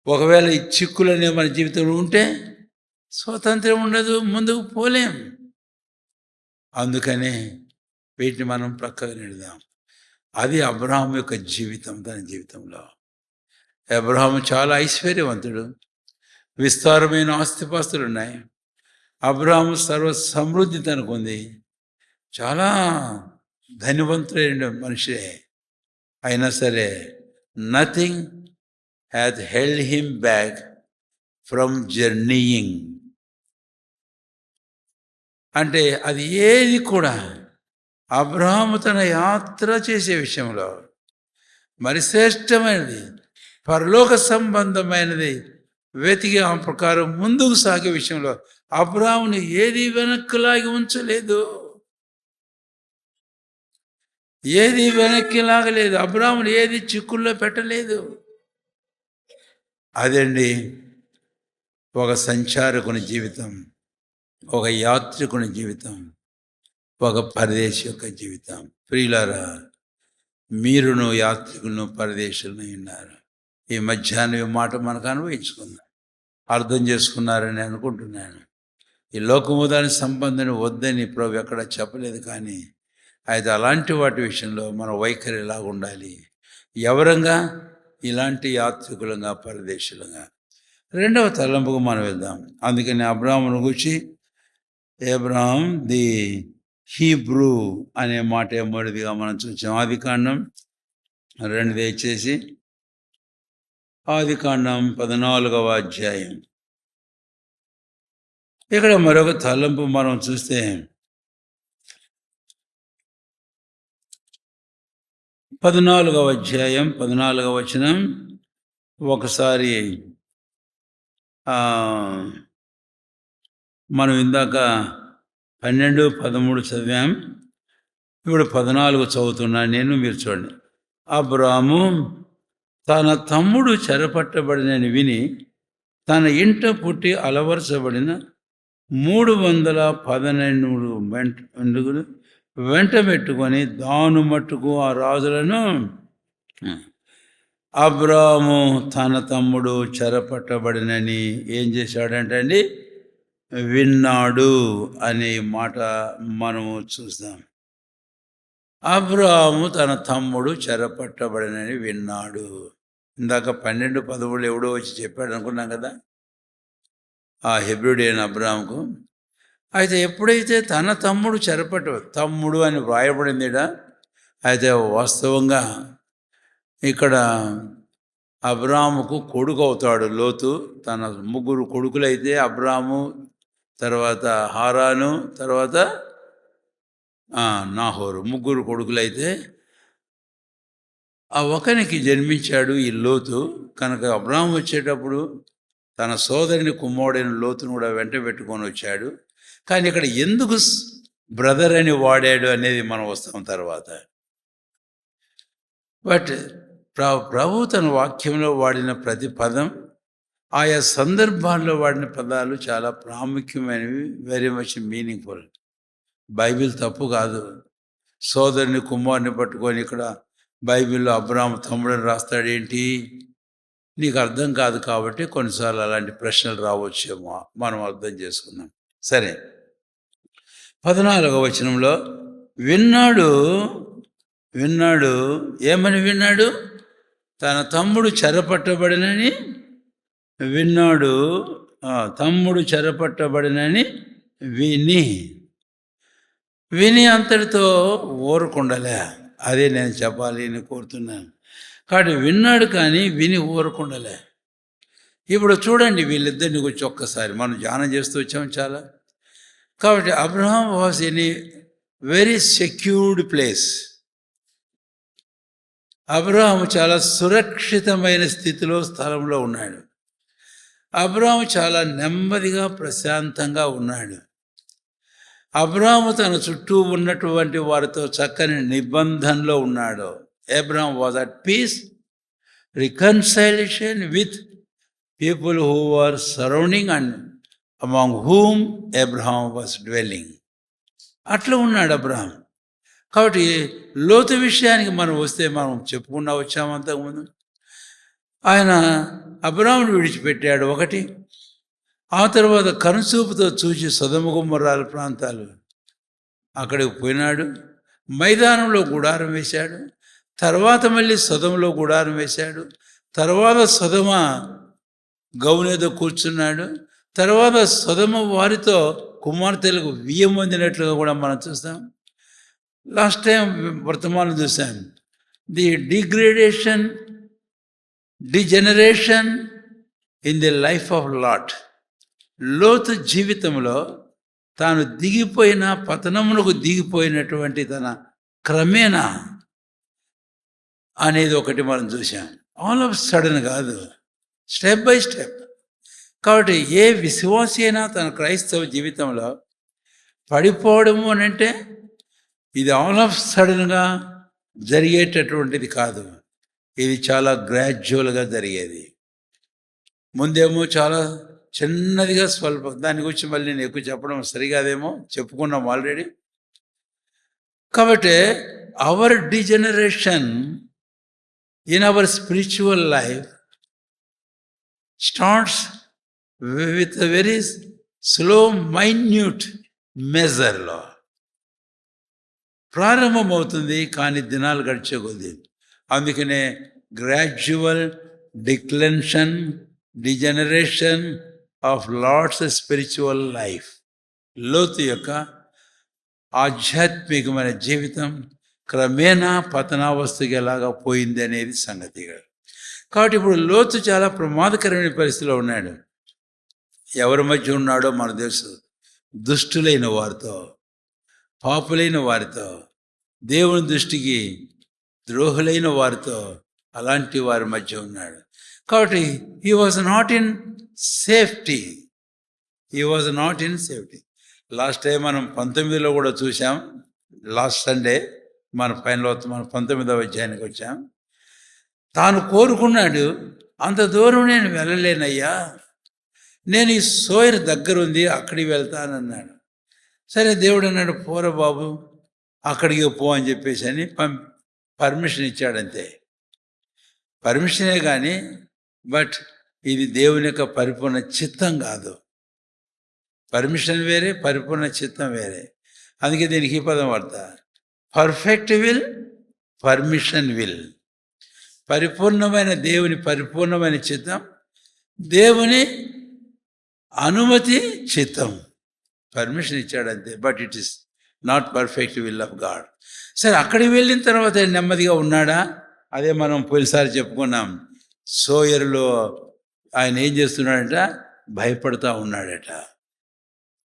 ఒకవేళ ఈ చిక్కులనే మన జీవితంలో ఉంటే స్వాతంత్రం ఉండదు, ముందుకు పోలేం. అందుకనే వీటిని మనం ప్రక్కకు నెడదాం. అది అబ్రహాం యొక్క జీవితం. తన జీవితంలో అబ్రహాం చాలా ఐశ్వర్యవంతుడు, విస్తారమైన ఆస్తిపాస్తులు ఉన్నాయి. అబ్రహాము సర్వ సమృద్ధి తనకుంది, చాలా ధనవంతుడైన మనిషే. అయినా సరే nothing has held him back from journeying. అంటే అది ఏది కూడా అబ్రహాము తన యాత్ర చేసే విషయంలో మరి శ్రేష్టమైనది, పరలోక సంబంధమైనది వెతికి ఆ ప్రకారం ముందుకు సాగే విషయంలో అబ్రహాముని ఏది వెనక్కి లాగి ఉంచలేదు, ఏది వెనక్కి లాగలేదు. అబ్రహాముని ఏది చిక్కుల్లో పెట్టలేదు. అదండి ఒక సంచారకుని జీవితం, ఒక యాత్రికుని జీవితం, ఒక పరదేశి యొక్క జీవితం. ప్రియులారా, మీరును యాత్రికులను పరదేశులను ఉన్నారు. ఈ మధ్యాహ్నం ఈ మాట మనకు అనుభవించుకుందాం, అర్థం చేసుకున్నారని అనుకుంటున్నాను. ఈ లోకము దాని సంబంధం వద్దని ప్రభు ఎక్కడ చెప్పలేదు. కానీ అయితే అలాంటి వాటి విషయంలో మన వైఖరి ఎలా ఉండాలి? ఎవరంగా? ఇలాంటి యాత్రికులంగా, పరదేశులంగా. 2వ తలంపుకు మనం వెళ్దాం. అందుకని అబ్రాహామును గురించి అబ్రహాం ది హీబ్రూ అనే మాట మొదటిదిగా మనం చూసాం. ఆదికాండం 2 దయచేసి ఆదికాండం 14వ అధ్యాయం. ఇక్కడ మరొక తలంపు మనం చూస్తే 14వ అధ్యాయం 14వ వచనం. ఒకసారి మనం ఇందాక 12, 13 చదివాం. ఇప్పుడు 14 చదువుతున్నాను నేను, మీరు చూడండి. అబ్రాము తన తమ్ముడు చెరపట్టబడినని విని తన ఇంట పుట్టి అలవరచబడిన 318 వెంట పెట్టుకొని దాను మట్టుకు ఆ రాజులను అబ్రాము తన తమ్ముడు చెరపట్టబడినని ఏం చేశాడంటే అండి, విన్నాడు అనే మాట మనము చూస్తాం. అబ్రాము తన తమ్ముడు చెరపట్టబడినని విన్నాడు. ఇందాక 12, 13 ఎవడో వచ్చి చెప్పాడు అనుకున్నాం కదా ఆ హెబ్రీయుడైన అబ్రాముకు. అయితే ఎప్పుడైతే తన తమ్ముడు తమ్ముడు అని వ్రాయబడిందిడా, అయితే వాస్తవంగా ఇక్కడ అబ్రాముకు కొడుకు అవుతాడు లోతు. తన 3 కొడుకులైతే అబ్రాము తర్వాత హారాను, తర్వాత నాహోరు, ముగ్గురు కొడుకులైతే ఆ ఒకనికి జన్మించాడు ఈ లోతు. కనుక అబ్రాహాం వచ్చేటప్పుడు తన సోదరుని కుమారుడైన లోతును కూడా వెంట పెట్టుకొని వచ్చాడు. కానీ ఇక్కడ ఎందుకు బ్రదర్ అని వాడాడు అనేది మనం వస్తాం తర్వాత. బట్ ప్రభు తన వాక్యంలో వాడిన ప్రతి పదం, ఆయా సందర్భాల్లో వాడిన పదాలు చాలా ప్రాముఖ్యమైనవి, వెరీ మచ్ మీనింగ్ఫుల్. బైబిల్ తప్పు కాదు. సోదరుని కుమారుని పట్టుకొని ఇక్కడ బైబిల్లో అబ్రాహాం తమ్ముడని రాస్తాడేంటి? నీకు అర్థం కాదు కాబట్టి కొన్నిసార్లు అలాంటి ప్రశ్నలు రావచ్చేమో, మనం అర్థం చేసుకుందాం. సరే, 14వ వచనంలో విన్నాడు. ఏమని విన్నాడు? తన తమ్ముడు చెరపట్టబడినని విన్నాడు. తమ్ముడు చెరపట్టబడినని విని అంతటితో ఊరకుండలే. అదే నేను చెప్పాలి అని కోరుతున్నాను. కాబట్టి విన్నాడు కానీ విని ఊరకుండలే. ఇప్పుడు చూడండి వీళ్ళిద్దరిని గురించి ఒక్కసారి మనం ధ్యానం చేస్తూ వచ్చాం చాలా. కాబట్టి Abraham was in a very secured place. Abraham చాలా సురక్షితమైన స్థితిలో, స్థలంలో ఉన్నాడు. అబ్రహాం చాలా నెమ్మదిగా, ప్రశాంతంగా ఉన్నాడు. అబ్రహాము తన చుట్టూ ఉన్నటువంటి వారితో చక్కని నిబంధనలో ఉన్నాడు. Abraham was at peace, reconciliation with people who are surrounding and among whom Abraham was dwelling. అట్లా ఉన్నాడు అబ్రహాం. కాబట్టి లోతు విషయానికి మనం వస్తే, మనం చెప్పుకున్నా వచ్చాము అంతకుముందు. ఆయన అబ్రహామును విడిచిపెట్టాడు ఒకటి. ఆ తర్వాత కనుచూపుతో చూసి సొదొమ గొమొర్రాల ప్రాంతాలు అక్కడికి పోయినాడు. మైదానంలో గుడారం వేశాడు. తర్వాత మళ్ళీ సొదొమలో గుడారం వేశాడు. తర్వాత సొదొమ గౌనేదో కూర్చున్నాడు. తర్వాత సొదొమ వారితో కుమార్తెలకు బియ్యం పొందినట్లుగా కూడా మనం చూస్తాం. లాస్ట్ టైం వర్తమానం చూసాం. The degeneration in the life of lot. లోతు జీవితంలో తాను దిగిపోయిన, పతనమునకు దిగిపోయినటువంటి తన క్రమేణా అనేది ఒకటి మనం చూసాం. ఆల్ ఆఫ్ సడన్ కాదు, స్టెప్ బై స్టెప్. కాబట్టి ఏ విశ్వాసి అయినా తన క్రైస్తవ జీవితంలో పడిపోవడము అని అంటే ఇది ఆల్ ఆఫ్ సడన్గా జరిగేటటువంటిది కాదు. ఇది చాలా గ్రాడ్యువల్గా జరిగేది. ముందేమో చాలా చిన్నదిగా స్వల్ప, దాని గురించి మళ్ళీ నేను ఎక్కువ చెప్పడం సరిగాదేమో, చెప్పుకున్నాం ఆల్రెడీ. కాబట్టి our degeneration in our spiritual life starts with a very slow minute మెజర్లో ప్రారంభమవుతుంది. కానీ దినాలు గడిచే కొద్ది, అందుకనే gradual degeneration of lots spiritual life. లోతు యొక్క ఆధ్యాత్మికమైన జీవితం క్రమేణా పతనావస్థకి ఎలాగా పోయింది అనేది సంగతి. కాబట్టి ఇప్పుడు లోతు చాలా ప్రమాదకరమైన పరిస్థితిలో ఉన్నాడు. ఎవరి మధ్య ఉన్నాడో మనకు తెలుసు. దుష్టులైన వారితో, పాపులైన వారితో, దేవుని దృష్టికి ద్రోహులైన వారితో, అలాంటి వారి మధ్య ఉన్నాడు. కాబట్టి he was not in safety. Last time మనం 19లో కూడా చూసాం. లాస్ట్ సండే మన 19వ అధ్యాయానికి వచ్చాం. తాను కోరుకున్నాడు, అంత దూరం నేను వెళ్ళలేనయ్యా, నేను ఈ సోయర్ దగ్గర ఉంది, అక్కడికి వెళ్తానన్నాడు. సరే, దేవుడు అన్నాడు, పోరా బాబు అక్కడికి పో అని చెప్పేసి అని పర్మిషన్ ఇచ్చాడంతే. పర్మిషనే కానీ, బట్ ఇది దేవుని యొక్క పరిపూర్ణ చిత్తం కాదు. పర్మిషన్ వేరే, పరిపూర్ణ చిత్తం వేరే. అందుకే దీనికి ఈ పదం వాడతా, పర్ఫెక్ట్ విల్, పర్మిషన్ విల్. పరిపూర్ణమైన దేవుని పరిపూర్ణమైన చిత్తం, దేవుని అనుమతి చిత్తం. పర్మిషన్ ఇచ్చాడంతే, but it is not perfect will of God. సరే, అక్కడికి వెళ్ళిన తర్వాత నెమ్మదిగా ఉన్నాడా? అదే మనం పోయినసారి చెప్పుకున్నాం. సోయరులో ఆయన ఏం చేస్తున్నాడట? భయపడతా ఉన్నాడట.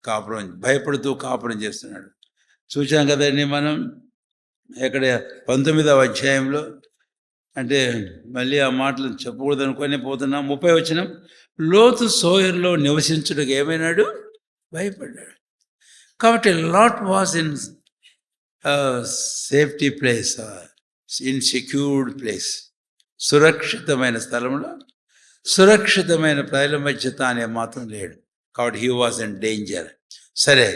కాపురం భయపడుతూ కాపురం చేస్తున్నాడు. చూసాం కదండి మనం ఇక్కడ 19వ అధ్యాయంలో. అంటే మళ్ళీ ఆ మాటలు చెప్పకూడదు అనుకొని పోతున్నాం. 30 వచనం, లోతు సోయర్లో నివసించుటకు ఏమైనాడు? భయపడ్డాడు. కాబట్టి lot was in safety place, in secured place, సురక్షితమైన స్థలంలో సురక్షితమైన ప్రజల మధ్య తానే మాత్రం లేడు. కాబట్టి హీ వాజ్ ఇన్ డేంజర్. సరే,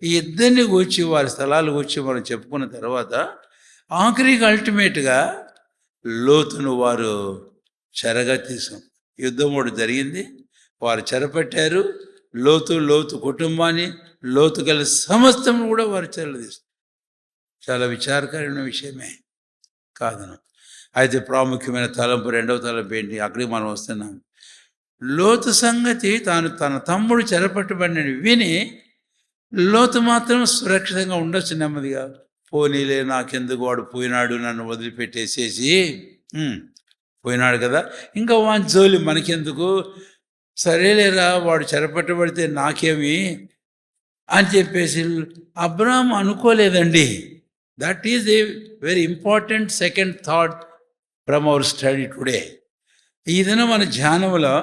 ఈ ఇద్దరిని కూర్చి వారి స్థలాలు కూర్చి మనం చెప్పుకున్న తర్వాత ఆఖరికి అల్టిమేట్గా లోతును వారు చెరగా తీసాం. యుద్ధం ఒకటి జరిగింది, వారు చెరపట్టారు. లోతు కుటుంబాన్ని, లోతు గల సమస్తం కూడా వారు చెరదీస్తారు. చాలా విచారకరమైన విషయమే కాదను. అయితే ప్రాముఖ్యమైన తలంపు, రెండవ తలంపు ఏంటి? అక్కడికి మనం వస్తున్నాం. లోతు సంగతి తన తమ్ముడు చెరపట్టబడిన విని లోతు మాత్రం సురక్షితంగా ఉండొచ్చు నెమ్మదిగా. పోనీలే, నాకెందుకు, వాడు పోయినాడు, నన్ను వదిలిపెట్టేసేసి పోయినాడు కదా, ఇంకా వాని జోలి మనకెందుకు, సరేలేరా వాడు చెరపట్టబడితే నాకేమి అని చెప్పేసి అబ్రాహాము అనుకోలేదండి. That is a very important second thought from our study today. ఈ దినం మన ధ్యానంలో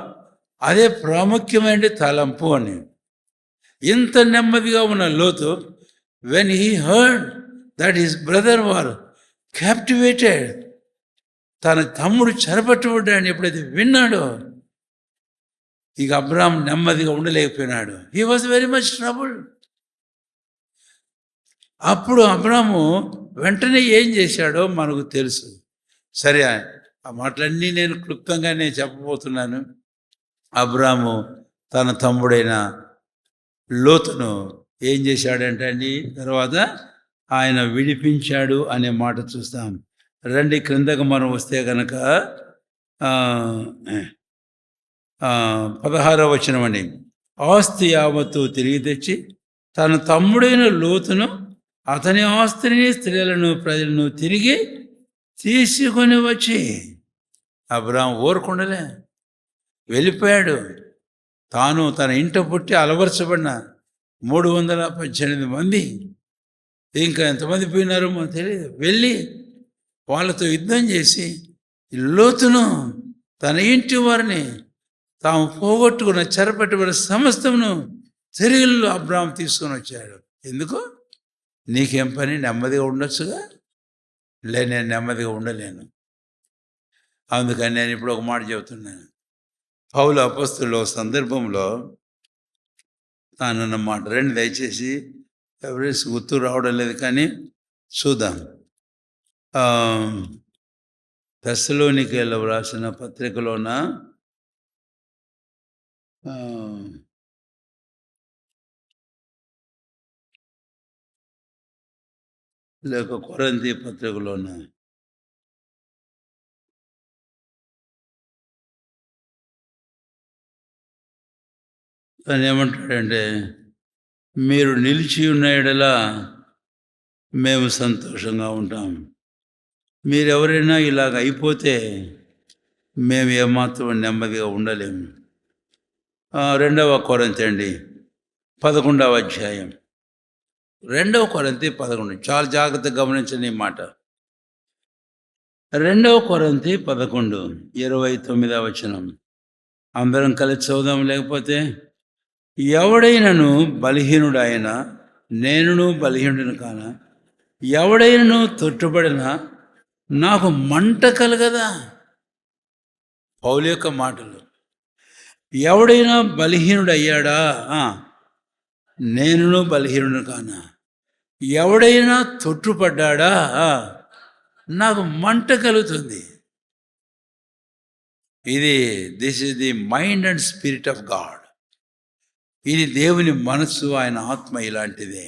అదే ప్రాముఖ్యమైన తలంపు అని. ఇంత నెమ్మదిగా ఉన్న లోతు, when he heard that his brother were captivated, తన తమ్ముడు చెరపట్టబడ్డాడని ఎప్పుడైతే విన్నాడో, ఇక అబ్రాహాం నెమ్మదిగా ఉండలేకపోయినాడు. He was very much troubled. అప్పుడు అబ్రాహాము వెంటనే ఏం చేశాడో మనకు తెలుసు. సరే, ఆ మాటలన్నీ నేను క్లుప్తంగా చెప్పబోతున్నాను. అబ్రాహాము తన తమ్ముడైన లోతును ఏం చేశాడంటే అండి, తర్వాత ఆయన విడిపించాడు అనే మాట చూస్తాం. రండి క్రిందకు మనం వస్తే కనుక 16వ వచనం అండి. ఆస్తి యావత్తు తిరిగి తెచ్చి తన తమ్ముడైన లోతును, అతని ఆస్తిని, స్త్రీలను, ప్రజలను తిరిగి తీసుకొని వచ్చి, అబ్రాహాం ఊరకుండలే, వెళ్ళిపోయాడు. తాను తన ఇంట పుట్టి అలవరచబడిన 318 మంది, ఇంకా ఎంతమంది పోయినారో మనకు తెలియదు, వెళ్ళి వాళ్ళతో యుద్ధం చేసి లోతును, తన ఇంటి వారిని, తాము పోగొట్టుకున్న చెరపట్టుబడిన సమస్తమును తిరిగి అబ్రాహాం తీసుకొని వచ్చాడు. ఎందుకు? నీకేం పని, నెమ్మదిగా ఉండొచ్చుగా. నేను నెమ్మదిగా ఉండలేను. అందుకని నేను ఇప్పుడు ఒక మాట చెబుతున్నాను. పౌలు అపోస్తలుల సందర్భంలో తానన్నమాట. రండి దయచేసి, ఎవరి గుర్తు రావడం లేదు కానీ చూద్దాం. తెస్సలోనికీయులకు రాసిన పత్రికలోన లేక కొరింథీ పత్రికలోన తను ఏమంటాడంటే, మీరు నిలిచి ఉన్న యెడల మేము సంతోషంగా ఉంటాం. మీరెవరైనా ఇలాగ అయిపోతే మేము ఏమాత్రం నెమ్మదిగా ఉండలేము. 2వ కొరింథీ అండి, 11వ అధ్యాయం. 2వ కొరింథీ 11. చాలా జాగ్రత్తగా గమనించండి ఈ మాట. 2వ కొరింథీ 11, 29వ వచనం. అందరం కలిసి చదువుదాం. లేకపోతే, ఎవడైనను బలహీనుడైనా, నేనును బలహీనుడిని కాన, ఎవడైనను తొట్టుబడిన నాకు మంట కలగదా. పౌలు యొక్క మాటలు. ఎవడైనా బలహీనుడయ్యాడా? నేనును బలహీనుడిని కాన. ఎవడైనా తొట్టుపడ్డాడా? నాకు మంట కలుగుతుంది. This is the mind and spirit of God. ఇది దేవుని మనస్సు, ఆయన ఆత్మ ఇలాంటిదే.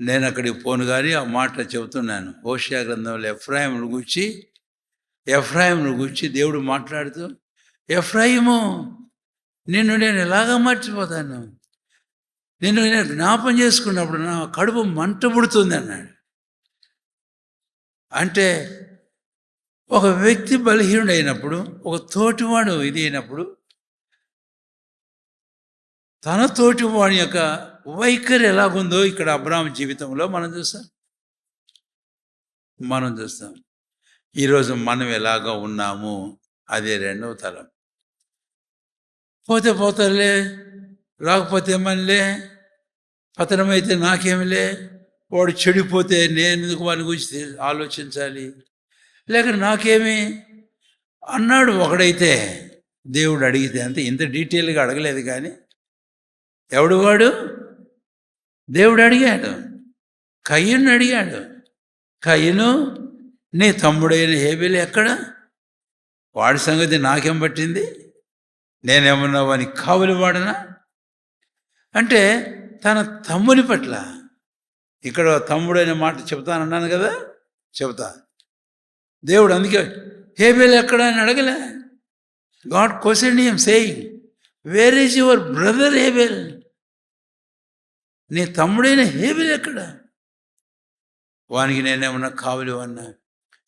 నేను అక్కడికి పోను కానీ ఆ మాట చెబుతున్నాను. హోషేయ గ్రంథంలో ఎఫ్రాయిమును గూర్చి దేవుడు మాట్లాడుతూ, ఎఫ్రాయిము, నిన్ను నేను ఎలాగా మర్చిపోతాను, నిన్ను నేను జ్ఞాపం చేసుకున్నప్పుడు నా కడుపు మంట పుడుతుంది అన్నాడు. అంటే ఒక వ్యక్తి బలహీనుడు అయినప్పుడు, ఒక తోటివాడు ఇది అయినప్పుడు, తన తోటివాడి యొక్క వైఖరి ఎలాగుందో ఇక్కడ అబ్రాహాము జీవితంలో మనం చూస్తాం. ఈరోజు మనం ఎలాగ ఉన్నాము, అదే రెండవ తలం. పోతే పోతారులే, రాకపోతే ఏమనిలే, పతనమైతే నాకేమిలే, వాడు చెడిపోతే నేను ఎందుకు వాని గురించి ఆలోచించాలి, లేక నాకేమి అన్నాడు ఒకడైతే. దేవుడు అడిగితే అంతే, ఇంత డీటెయిల్గా అడగలేదు. కానీ ఎవడు వాడు? దేవుడు అడిగాడు, కయ్యను అడిగాడు. కయ్యను, నీ తమ్ముడైన హేబెలు ఎక్కడ? వాడి సంగతి నాకేం పట్టింది? నేనేమన్నా వాని కావలి వాడనా? అంటే తన తమ్ముని పట్ల, ఇక్కడ తమ్ముడైన మాట చెప్తానన్నాను కదా, చెప్తా. దేవుడు అందుకే హేబెల్ ఎక్కడ అని అడగలే. God questioned him saying, where is your brother హేబెల్? నీ తమ్ముడైన హేబెల్ ఎక్కడ? వానికి నేనేమన్నా కావలి అన్నా?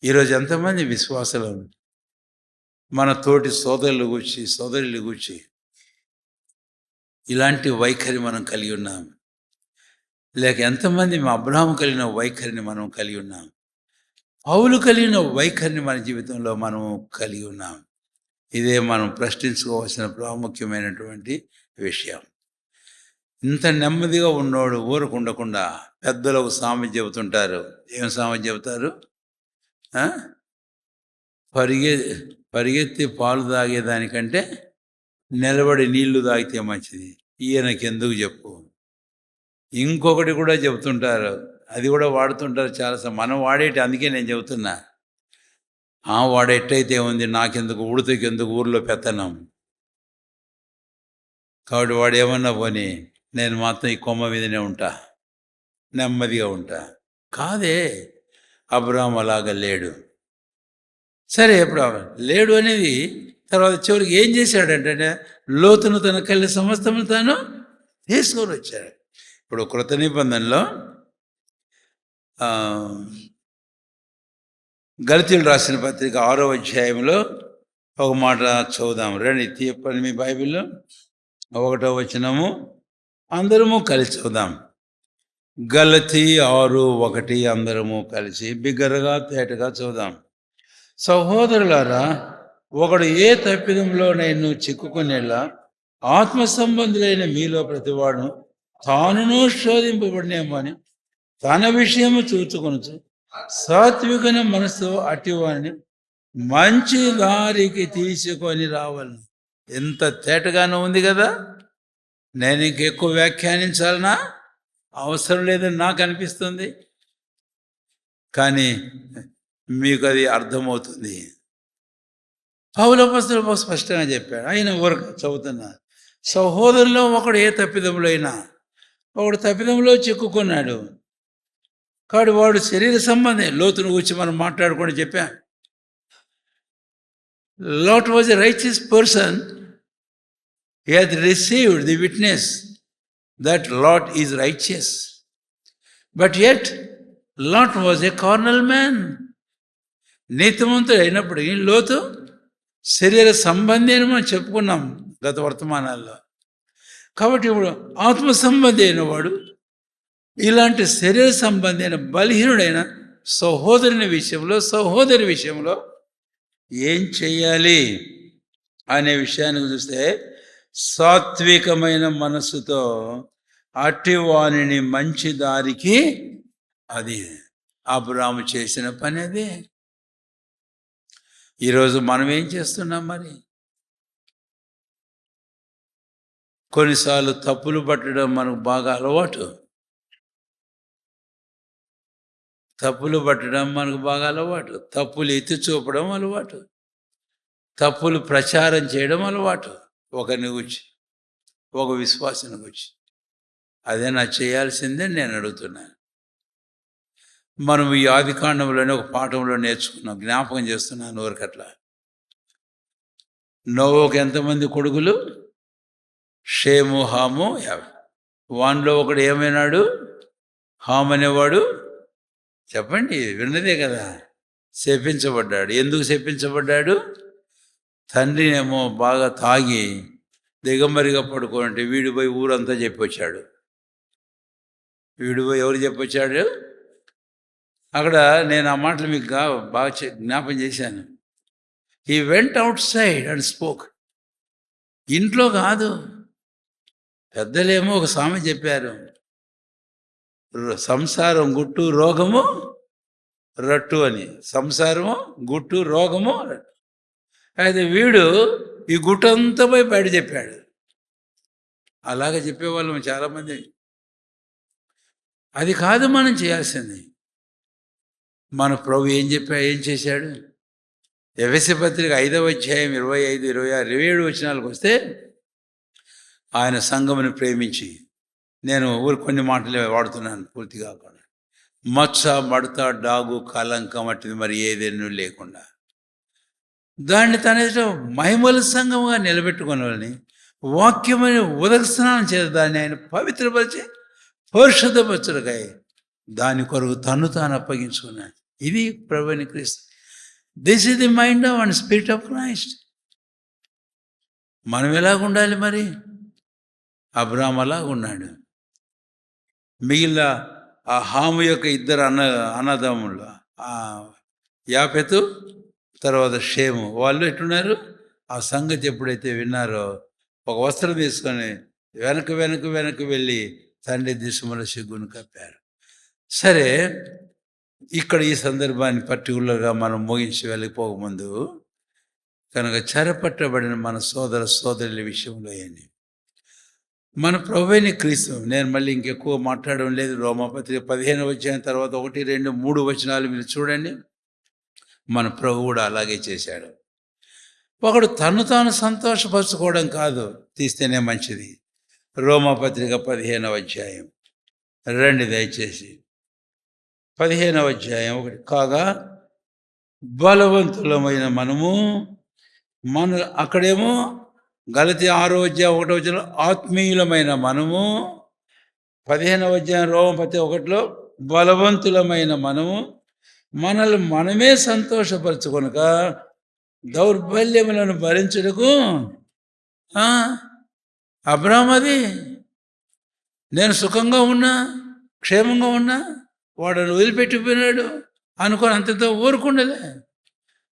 ఈరోజు ఎంతమంది విశ్వాసులు మన తోటి సోదరులు గూర్చి ఇలాంటి వైఖరి మనం కలిగి ఉన్నాం? లేక ఎంతమంది మా అబ్రహాము కలిగిన వైఖరిని మనం కలిగి ఉన్నాం? పౌలు కలిగిన వైఖరిని మన జీవితంలో మనం కలిగి ఉన్నాం? ఇదే మనం ప్రశ్నించుకోవాల్సిన ప్రాముఖ్యమైనటువంటి విషయం. ఇంత నెమ్మదిగా ఉన్నోడు ఊరకుండకుండా పెద్దలకు సామెత చెబుతుంటారు. ఏం సామెత చెబుతారు? పరిగెత్తి పాలు తాగేదానికంటే నిలబడి నీళ్లు తాగితే మంచిది. ఈయనకెందుకు చెప్పు. ఇంకొకటి కూడా చెబుతుంటారు, అది కూడా వాడుతుంటారు చాలాసార్లు. మనం వాడేటి, అందుకే నేను చెబుతున్నా. వాడెట్టయితే ఉంది, నాకెందుకు, ఉడతకెందుకు ఊర్లో పెత్తనం. కాబట్టి వాడు ఏమన్నా పోనీ, నేను మాత్రం ఈ కొమ్మ మీదనే ఉంటా, నెమ్మదిగా ఉంటా. కాదే, అబ్రాహాము అలాగా లేడు. సరే, ఎప్పుడు లేడు అనేది తర్వాత చివరికి ఏం చేశాడంటే, లోతును తన కళ్ళ సమస్తము తాను తీసుకొని వచ్చాడు. ఇప్పుడు కృత నిబంధనలో గలతీయులు రాసిన పత్రిక 6వ అధ్యాయంలో ఒక మాట చదువుదాం రండి. తీయప్పని మీ బైబిల్లో 1వ వచనము అందరము కలిసి చదువుదాం. గలతీ 6:1 అందరము కలిసి బిగ్గరగా తేటగా చదువుదాం. సహోదరులారా, ఒకడు ఏ తప్పిదంలో నేను చిక్కుకునేలా ఆత్మ సంబంధులైన మీలో ప్రతివాడు తానును శోధింపబడినేమో అని తన విషయము చూచుకొనొచ్చు. సాత్వికన మనసు అట్టివాడిని మంచి దారికి తీసుకొని రావాలని. ఎంత తేటగానో ఉంది కదా. నేను ఇంకెక్కువ వ్యాఖ్యానించాలనా అవసరం లేదని నాకు అనిపిస్తుంది, కానీ మీకు అది అర్థమవుతుంది. పౌలు అపోస్తలుడు స్పష్టంగా చెప్పాడు. ఆయన ఊరక చదువుతున్నా. సహోదరులో ఒకడు ఏ తప్పిదంలో అయినా, ఒకడు తప్పిదంలో చిక్కుకున్నాడు, కాబట్టి వాడు శరీర సంబంధం. లోతును గురించి మనం మాట్లాడుకొని చెప్పాం. Lot was a righteous person. He had received the witness that Lot is righteous. But yet, Lot was a carnal man. నీతిమంతుడు అయినప్పటికీ లోతు శరీర సంబంధి అని మనం చెప్పుకున్నాం గత వర్తమానాల్లో. కాబట్టి ఇప్పుడు ఆత్మ సంబంధి అయిన వాడు ఇలాంటి శరీర సంబంధి అయిన బలహీనుడైన సహోదరి విషయంలో ఏం చెయ్యాలి అనే విషయానికి చూస్తే, సాత్వికమైన మనస్సుతో అట్టివానిని మంచి దారికి, అది అబ్రాహాము చేసిన పని. అది ఈరోజు మనం ఏం చేస్తున్నాం మరి? కొన్నిసార్లు తప్పులు పట్టడం మనకు బాగా అలవాటు. తప్పులు ఎత్తి చూపడం అలవాటు. తప్పులు ప్రచారం చేయడం అలవాటు. ఒకరిని గురించి, ఒక విశ్వాసాన్ని గురించి. అదే నా చేయాల్సిందే నేను అడుగుతున్నాను. మనం ఈ ఆదికాండంలోనే ఒక పాఠంలో నేర్చుకున్నాం, జ్ఞాపకం చేస్తున్నాను ఊరికట్లా. నోవోకు ఎంతమంది కొడుకులు? షేము, హాము, యాఫెతు. వానిలో ఒకడు ఏమైనాడు? హాము అనేవాడు, చెప్పండి, విన్నదే కదా, శపించబడ్డాడు. ఎందుకు శపించబడ్డాడు? తండ్రినేమో బాగా తాగి దిగమరిగా పడుకోనంటే వీడు పోయి ఊరంతా చెప్పి వచ్చాడు. వీడు ఎవరు చెప్పొచ్చాడు? అక్కడ నేను ఆ మాటలు మీకు బాగా జ్ఞాపం చేశాను. He went out side and spoke. ఇంట్లో కాదు. పెద్దలేమో ఒక సామెత చెప్పారు, సంసారం గుట్టు రోగము రట్టు అని. సంసారము గుట్టు రోగము రట్టు. అయితే వీడు ఈ గుట్టంతా పోయి బయట చెప్పాడు. అలాగే చెప్పేవాళ్ళం చాలామంది. అది కాదు మనం చేయాల్సింది. మన ప్రభు ఏం చేశాడు? ఎఫెసీ పత్రిక 5వ అధ్యాయం 25, 26, 27 వచనాలకు వస్తే, ఆయన సంఘమును ప్రేమించి, నేను కొన్ని మాటలే వాడుతున్నాను పూర్తిగా కాకుండా, మచ్చ మడత డాగు కలంకం అట్టిది మరి ఏదేనూ లేకుండా దాన్ని తన మహిమల సంఘముగా నిలబెట్టుకుని వాక్యమైన ఉదక స్నానం చేసి దాన్ని ఆయన పవిత్రపరిచి పరిశుద్ధపరచుటకై దాని కొరకు తాను అప్పగించుకున్నాడు. ఇది ప్రభువైన క్రీస్తు. This is the mind and spirit of Christ. మనం ఎలాగుండాలి మరి? అబ్రాహాము అలాగున్నాడు. మిగిలిన ఆ హాము యొక్క ఇద్దరు అన్నదమ్ములు, యాపెతు తర్వాత షేము, వాళ్ళు ఎట్టున్నారు? ఆ సంగతి ఎప్పుడైతే విన్నారో ఒక వస్త్రం తీసుకొని వెనక్కి వెళ్ళి తండ్రి దిశముల సిగ్గును కప్పారు. సరే, ఇక్కడ ఈ సందర్భాన్ని పర్టికులర్గా మనం ముగించి వెళ్ళిపోకముందు కనుక చెరపట్టబడిన మన సోదరుల విషయంలో ఏంటి? మన ప్రభువైన క్రీస్తు, నేను మళ్ళీ ఇంకెక్కువ మాట్లాడడం లేదు. రోమాపత్రిక 15వ అధ్యాయం తర్వాత 1, 2, 3 వచనాలు మీరు చూడండి. మన ప్రభు కూడా అలాగే చేశాడు. ఒకడు తాను సంతోషపరచుకోవడం కాదు, తీస్తేనే మంచిది. రోమాపత్రిక 15వ అధ్యాయం రండి దయచేసి. 15వ అధ్యాయం 1. కాగా బలవంతులమైన మనము అక్కడేమో గలతీ 6వ అధ్యాయం 1వ వచనంలో ఆత్మీయులమైన మనము, 15వ అధ్యాయం రోమపత్రిక 1లో బలవంతులమైన మనము మనల్ని మనమే సంతోషపరచుకొనక దౌర్బల్యములను భరించుటకు అబ్రాహాము అది నేను సుఖంగా ఉన్నా క్షేమంగా ఉన్నా వాడను వదిలిపెట్టిపోయినాడు అనుకొని అంతతో ఊరుకుండలే.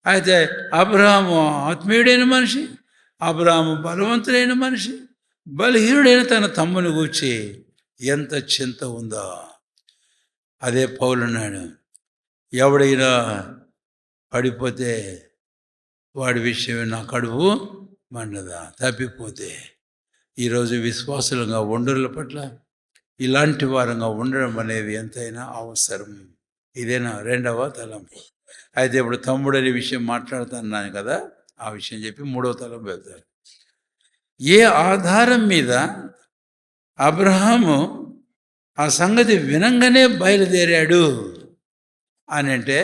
అయితే అబ్రాహాము ఆత్మీయుడైన మనిషి, అబ్రాహాము బలవంతుడైన మనిషి, బలహీనుడైన తన తమ్ముని గూర్చి ఎంత చింత ఉందో. అదే పౌలున్నాడు, ఎవడైనా పడిపోతే వాడి విషయమే నా కడుపు మండదా, తప్పిపోతే. ఈరోజు విశ్వాసులుగా ఉండరుల పట్ల ఇలాంటి వారంగా ఉండడం అనేది ఎంతైనా అవసరం. ఇదేనా 2వ తలంపు. అయితే ఇప్పుడు తమ్ముడనే విషయం మాట్లాడుతున్నాను కదా, ఆ విషయం చెప్పి 3వ తలంపు వెళ్తారు. ఏ ఆధారం మీద అబ్రహాము ఆ సంగతి వినంగానే బయలుదేరాడు అని అంటే,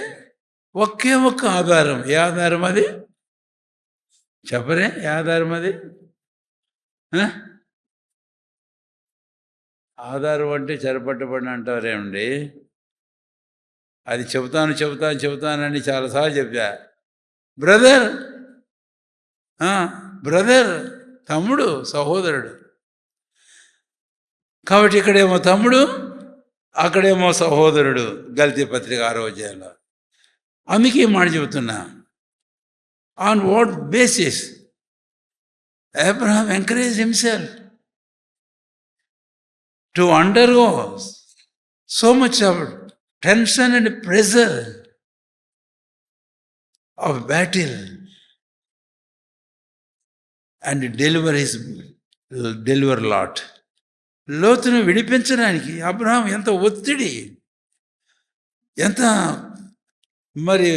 ఒకే ఒక్క ఆధారం. ఏ ఆధారం అది? చెప్పరే, ఏ ఆధారం అది? ఆధారం అంటే చెరపట్టబడిన అంటారేమండి? అది చెబుతానని చాలాసార్లు చెప్పా. బ్రదర్ తమ్ముడు, సహోదరుడు. కాబట్టి ఇక్కడేమో తమ్ముడు, అక్కడేమో సహోదరుడు. గలతీ పత్రిక 6వ అధ్యాయంలో అందుకే మాట చెబుతున్నా. On what basis Abraham encouraged himself to undergo so much of tension and pressure of battle and deliver Lot. లోతును విడిపించడానికి అబ్రహాం ఎంత ఒత్తిడి, ఎంత మరి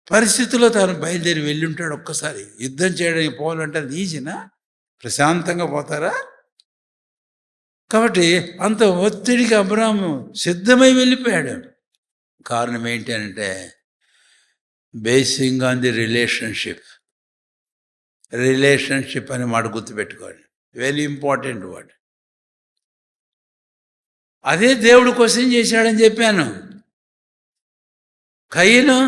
పరిస్థితుల్లో తాను బయలుదేరి వెళ్ళి ఉంటాడు. ఒక్కసారి యుద్ధం చేయడానికి పోవాలంటే అది ఈజీనా? ప్రశాంతంగా పోతారా? కాబట్టి అంత ఒత్తిడికి అబ్రహాము సిద్ధమై వెళ్ళిపోయాడు. కారణం ఏంటి అంటే, బేసింగ్ ఆన్ ది రిలేషన్షిప్ అనే మాట గుర్తుపెట్టుకోండి. Very important word. అదే దేవుడు క్వశ్చన్ చేశాడని చెప్పాను. కయ్యను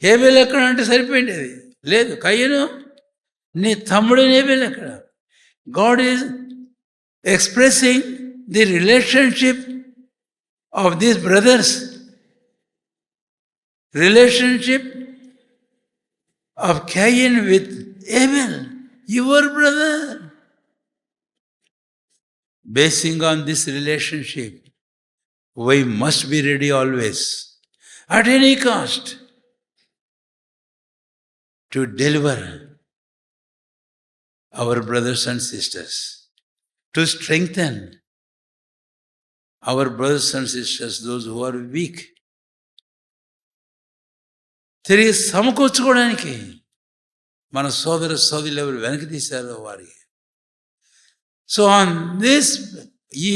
హేబెల్ ఎక్కడ అంటే సరిపోయింది. అది లేదు. కయ్యను నీ తమ్ముడు హేబెల్ ఎక్కడ? God is expressing the relationship of these brothers, relationship of Cain with Abel, your brother. Basing on this relationship, we must be ready always, at any cost, to deliver our brothers and sisters, to strengthen our brothers and sisters, those who are weak. తిరిగి సమకూర్చుకోవడానికి మన సోదరులు ఎవరు వెనక్కి తీశారో వారికి. So on this, ఈ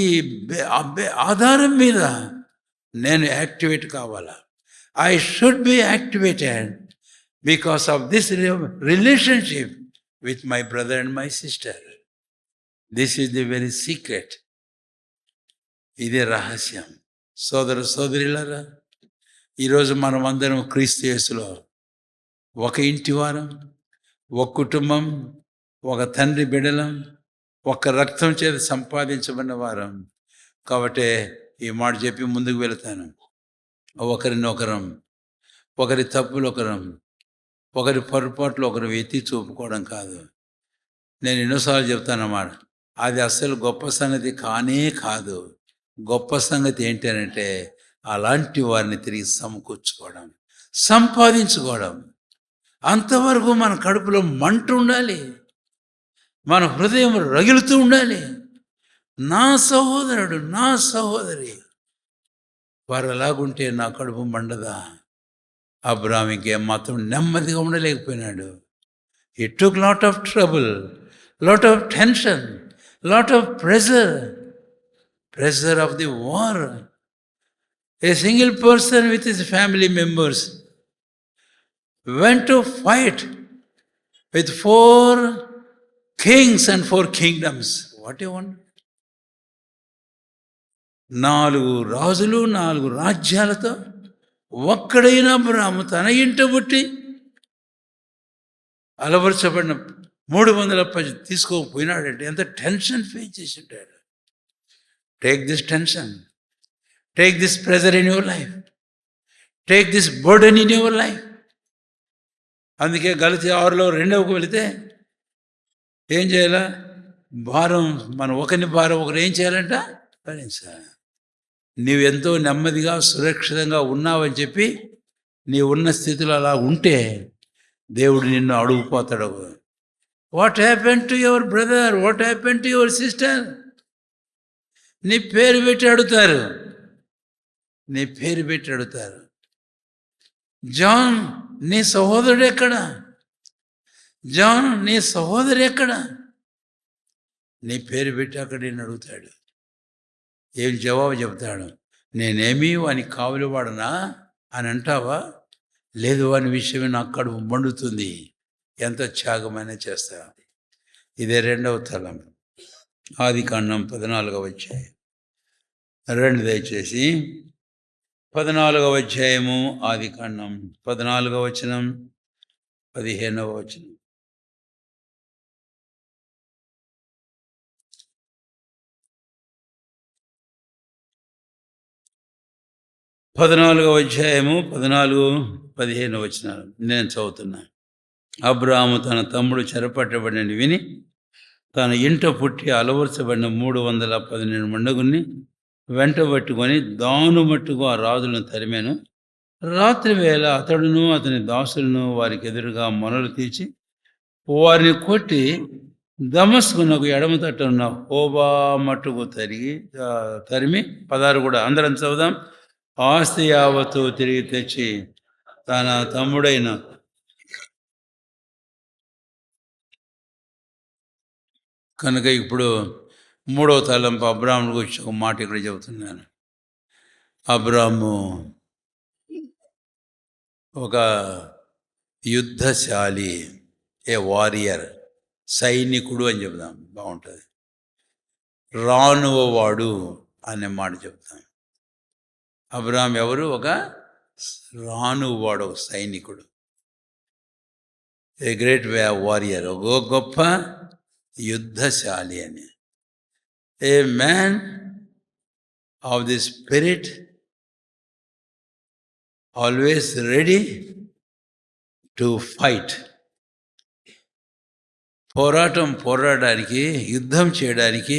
ఆధారం మీద నేను యాక్టివేట్ కావాలా. I should be activated because of this relationship with my brother and my sister. This is the very secret. ఇదే రహస్యం. సోదరులారా, ఈరోజు మనం అందరం క్రీస్తు యేసులో ఒక ఇంటి వారం, ఒక కుటుంబం, ఒక తండ్రి బిడ్డలం, ఒక రక్తం చేత సంపాదించబడిన వారం. కాబట్టి ఈ మాట చెప్పి ముందుకు వెళతాను. ఒకరినొకరం, ఒకరి తప్పులు ఒకరం, ఒకరి పొరపాట్లు ఒకరు ఎత్తి చూపుకోవడం కాదు. నేను ఎన్నోసార్లు చెప్తానన్నమాట, అది అస్సలు గొప్ప సంగతి కానే కాదు. గొప్ప సంగతి ఏంటంటే అలాంటి వారిని తిరిగి సమకూర్చుకోవడం, సంపాదించుకోవడం. అంతవరకు మన కడుపులో మంట ఉండాలి, మన హృదయం రగులుతూ ఉండాలి. నా సహోదరుడు, నా సహోదరి వారు ఎలాగుంటే నా కడుపు మండదా? అబ్రాహాము ఇంకేం మాత్రం నెమ్మదిగా ఉండలేకపోయినాడు. He took lot of trouble, lot of tension, lot of pressure of the war. A single person with his family members went to fight with 4 kings and 4 kingdoms. What a wonder. 4 రాజులు, 4 రాజ్యాలతో ఒక్కడైన అబ్రాహాము తన ఇంట పుట్టి అలవరచబడిన 310 తీసుకోకపోయినాడంటే ఎంత tension face చేసి ఉంటాడు. Take this tension, take this pressure in your life, take this burden in your life. అందుకే గలతీ 6లో 2వ వెళితే ఏం చేయాలా? భారం, మనం ఒకరిని భారం ఒకరు ఏం చేయాలంట? భరించాలి. నీవెంతో నెమ్మదిగా సురక్షితంగా ఉన్నావని చెప్పి నీ ఉన్న స్థితిలో అలా ఉంటే దేవుడు నిన్ను అడుగుపోతాడు. What happen to your brother, what happen to your sister? నీ పేరు పెట్టి అడుగుతారు, నీ పేరు పెట్టి అడుగుతారు. జాన్ నీ సహోదరుడు ఎక్కడ? జాన్ నీ సహోదరు ఎక్కడ? నీ పేరు పెట్టి అక్కడ నేను అడుగుతాడు. ఏం జవాబు చెప్తాడు? నేనేమీ వాని కావులు వాడనా అని అంటావా? లేదు, వాని విషయమే నాకు కడుపు మండుతుంది, ఎంత త్యాగమైనా చేస్తా. ఇదే 2వ తలం. ఆదికాండం 14వ అధ్యాయం. 2 దయచేసి 14వ అధ్యాయము ఆదికాండం 14వ వచనం 15వ వచనం. పద్నాలుగవ అధ్యాయము 14-15 వచనాలు నేను చదువుతున్నా. అబ్రాహాము తన తమ్ముడు చెరపట్టబడినని విని తన ఇంట పుట్టి అలవరచబడిన 312 మండగుల్ని వెంటబట్టుకొని దాను మట్టుకు ఆ రాజులను తరిమాను. రాత్రి వేళ అతడును అతని దాసులను వారికి ఎదురుగా మొనలు తీర్చి వారిని కొట్టి దమస్కునకు ఎడమ తట్టున్న హోబా మట్టుకు తరిమి 16 కూడా అందరం చదువుదాం. ఆస్తి యావత్తు తిరిగి తెచ్చి తన తమ్ముడైన కనుక ఇప్పుడు 3వ తలంపు అబ్రాహాము గురించి ఒక మాట ఇక్కడ చెబుతున్నాను. అబ్రాహాము ఒక యుద్ధశాలి, ఏ వారియర్, సైనికుడు అని చెబుదాం, బాగుంటుంది. రానువవాడు అనే మాట చెబుతాం. అబ్రాహాం ఎవరు? ఒక రానువాడు, ఒక సైనికుడు, ఏ గ్రేట్ వారియర్, ఒక గొప్ప యుద్ధశాలి అని. A man of the spirit always ready to fight. పోరాడడానికి, యుద్ధం చేయడానికి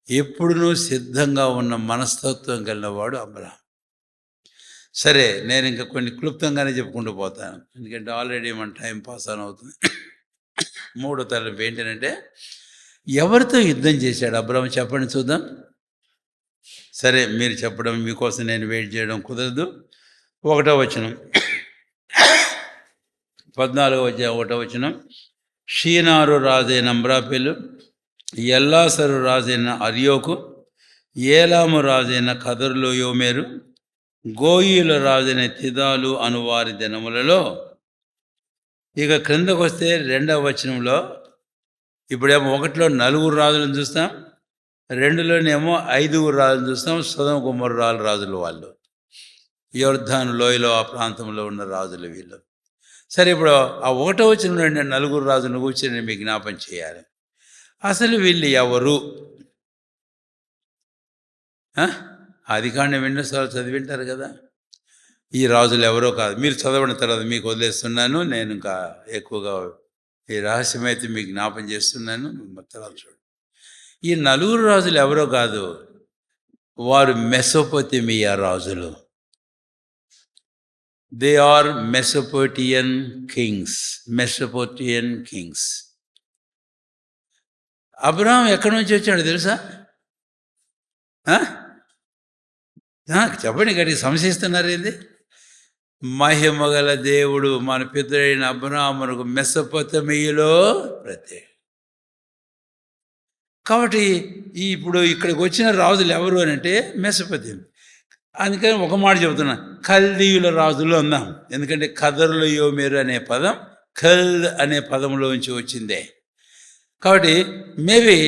ఎప్పుడునూ సిద్ధంగా ఉన్న మనస్తత్వం కలిగినవాడు అబ్రహాం. సరే, నేను ఇంకా కొన్ని క్లుప్తంగానే చెప్పుకుంటూ పోతాను, ఎందుకంటే ఆల్రెడీ మన టైం పాస్ ఆన్ అవుతుంది. మూడో తరలింపు ఏంటంటే, ఎవరితో యుద్ధం చేశాడు అబ్రహాం చెప్పండి చూద్దాం. సరే, మీరు చెప్పడం మీకోసం నేను వెయిట్ చేయడం కుదరదు. 1వ వచనం, 14వ అధ్యాయం 1వ వచనం. షీనారు రాజైన అమ్రాపేలు, ఎల్లాసరు రాజైన అర్యోకు, ఏలాము రాజైన కదరులో యోమేరు, గోయిల రాజైన తిదాలు అనువారి దినములలో. ఇక క్రిందకు వస్తే 2వ వచనంలో ఇప్పుడేమో 1లో 4 రాజులను చూస్తాం, 2లోనేమో 5 రాజులను చూస్తాం. సొదొమ గొమొర్రా రాజులు వాళ్ళు, యొర్దాను లోయలో ఆ ప్రాంతంలో ఉన్న రాజులు వీళ్ళు. సరే, ఇప్పుడు ఆ 1వ వచనంలో 4 రాజులను కూర్చొని నేను మీకు జ్ఞాపం చేయాలి. అసలు వీళ్ళు ఎవరు? ఆదికాండం ఎన్నోసార్లు చదివింటారు కదా. ఈ రాజులు ఎవరో కాదు, మీరు చదవడం తర్వాత మీకు వదిలేస్తున్నాను. నేను ఇంకా ఎక్కువగా ఈ రహస్యమైతే మీకు జ్ఞాపం చేస్తున్నాను. తర్వాత చూడండి, ఈ 4 రాజులు ఎవరో కాదు, వారు మెసొపొతేమియా రాజులు. They are Mesopotamian kings. Abraham ఎక్కడి నుంచి వచ్చాడు తెలుసా? చెప్పండి, గట్టిగా సంశయిస్తున్నారు ఏంది? మహిమగల దేవుడు మన పితరుడైన అబ్రహామునకు మెసొపొతేమియాలో ప్రత్యేక. కాబట్టి ఇప్పుడు ఇక్కడికి వచ్చిన రాజులు ఎవరు అని అంటే మెసొపొతేమియా. అందుకని ఒక మాట చెబుతున్నా, కల్దీయుల రాజులు అందాం. ఎందుకంటే కదరులో యోమేరు అనే పదం కల్ అనే పదంలోంచి వచ్చిందే. కాబట్టి maybe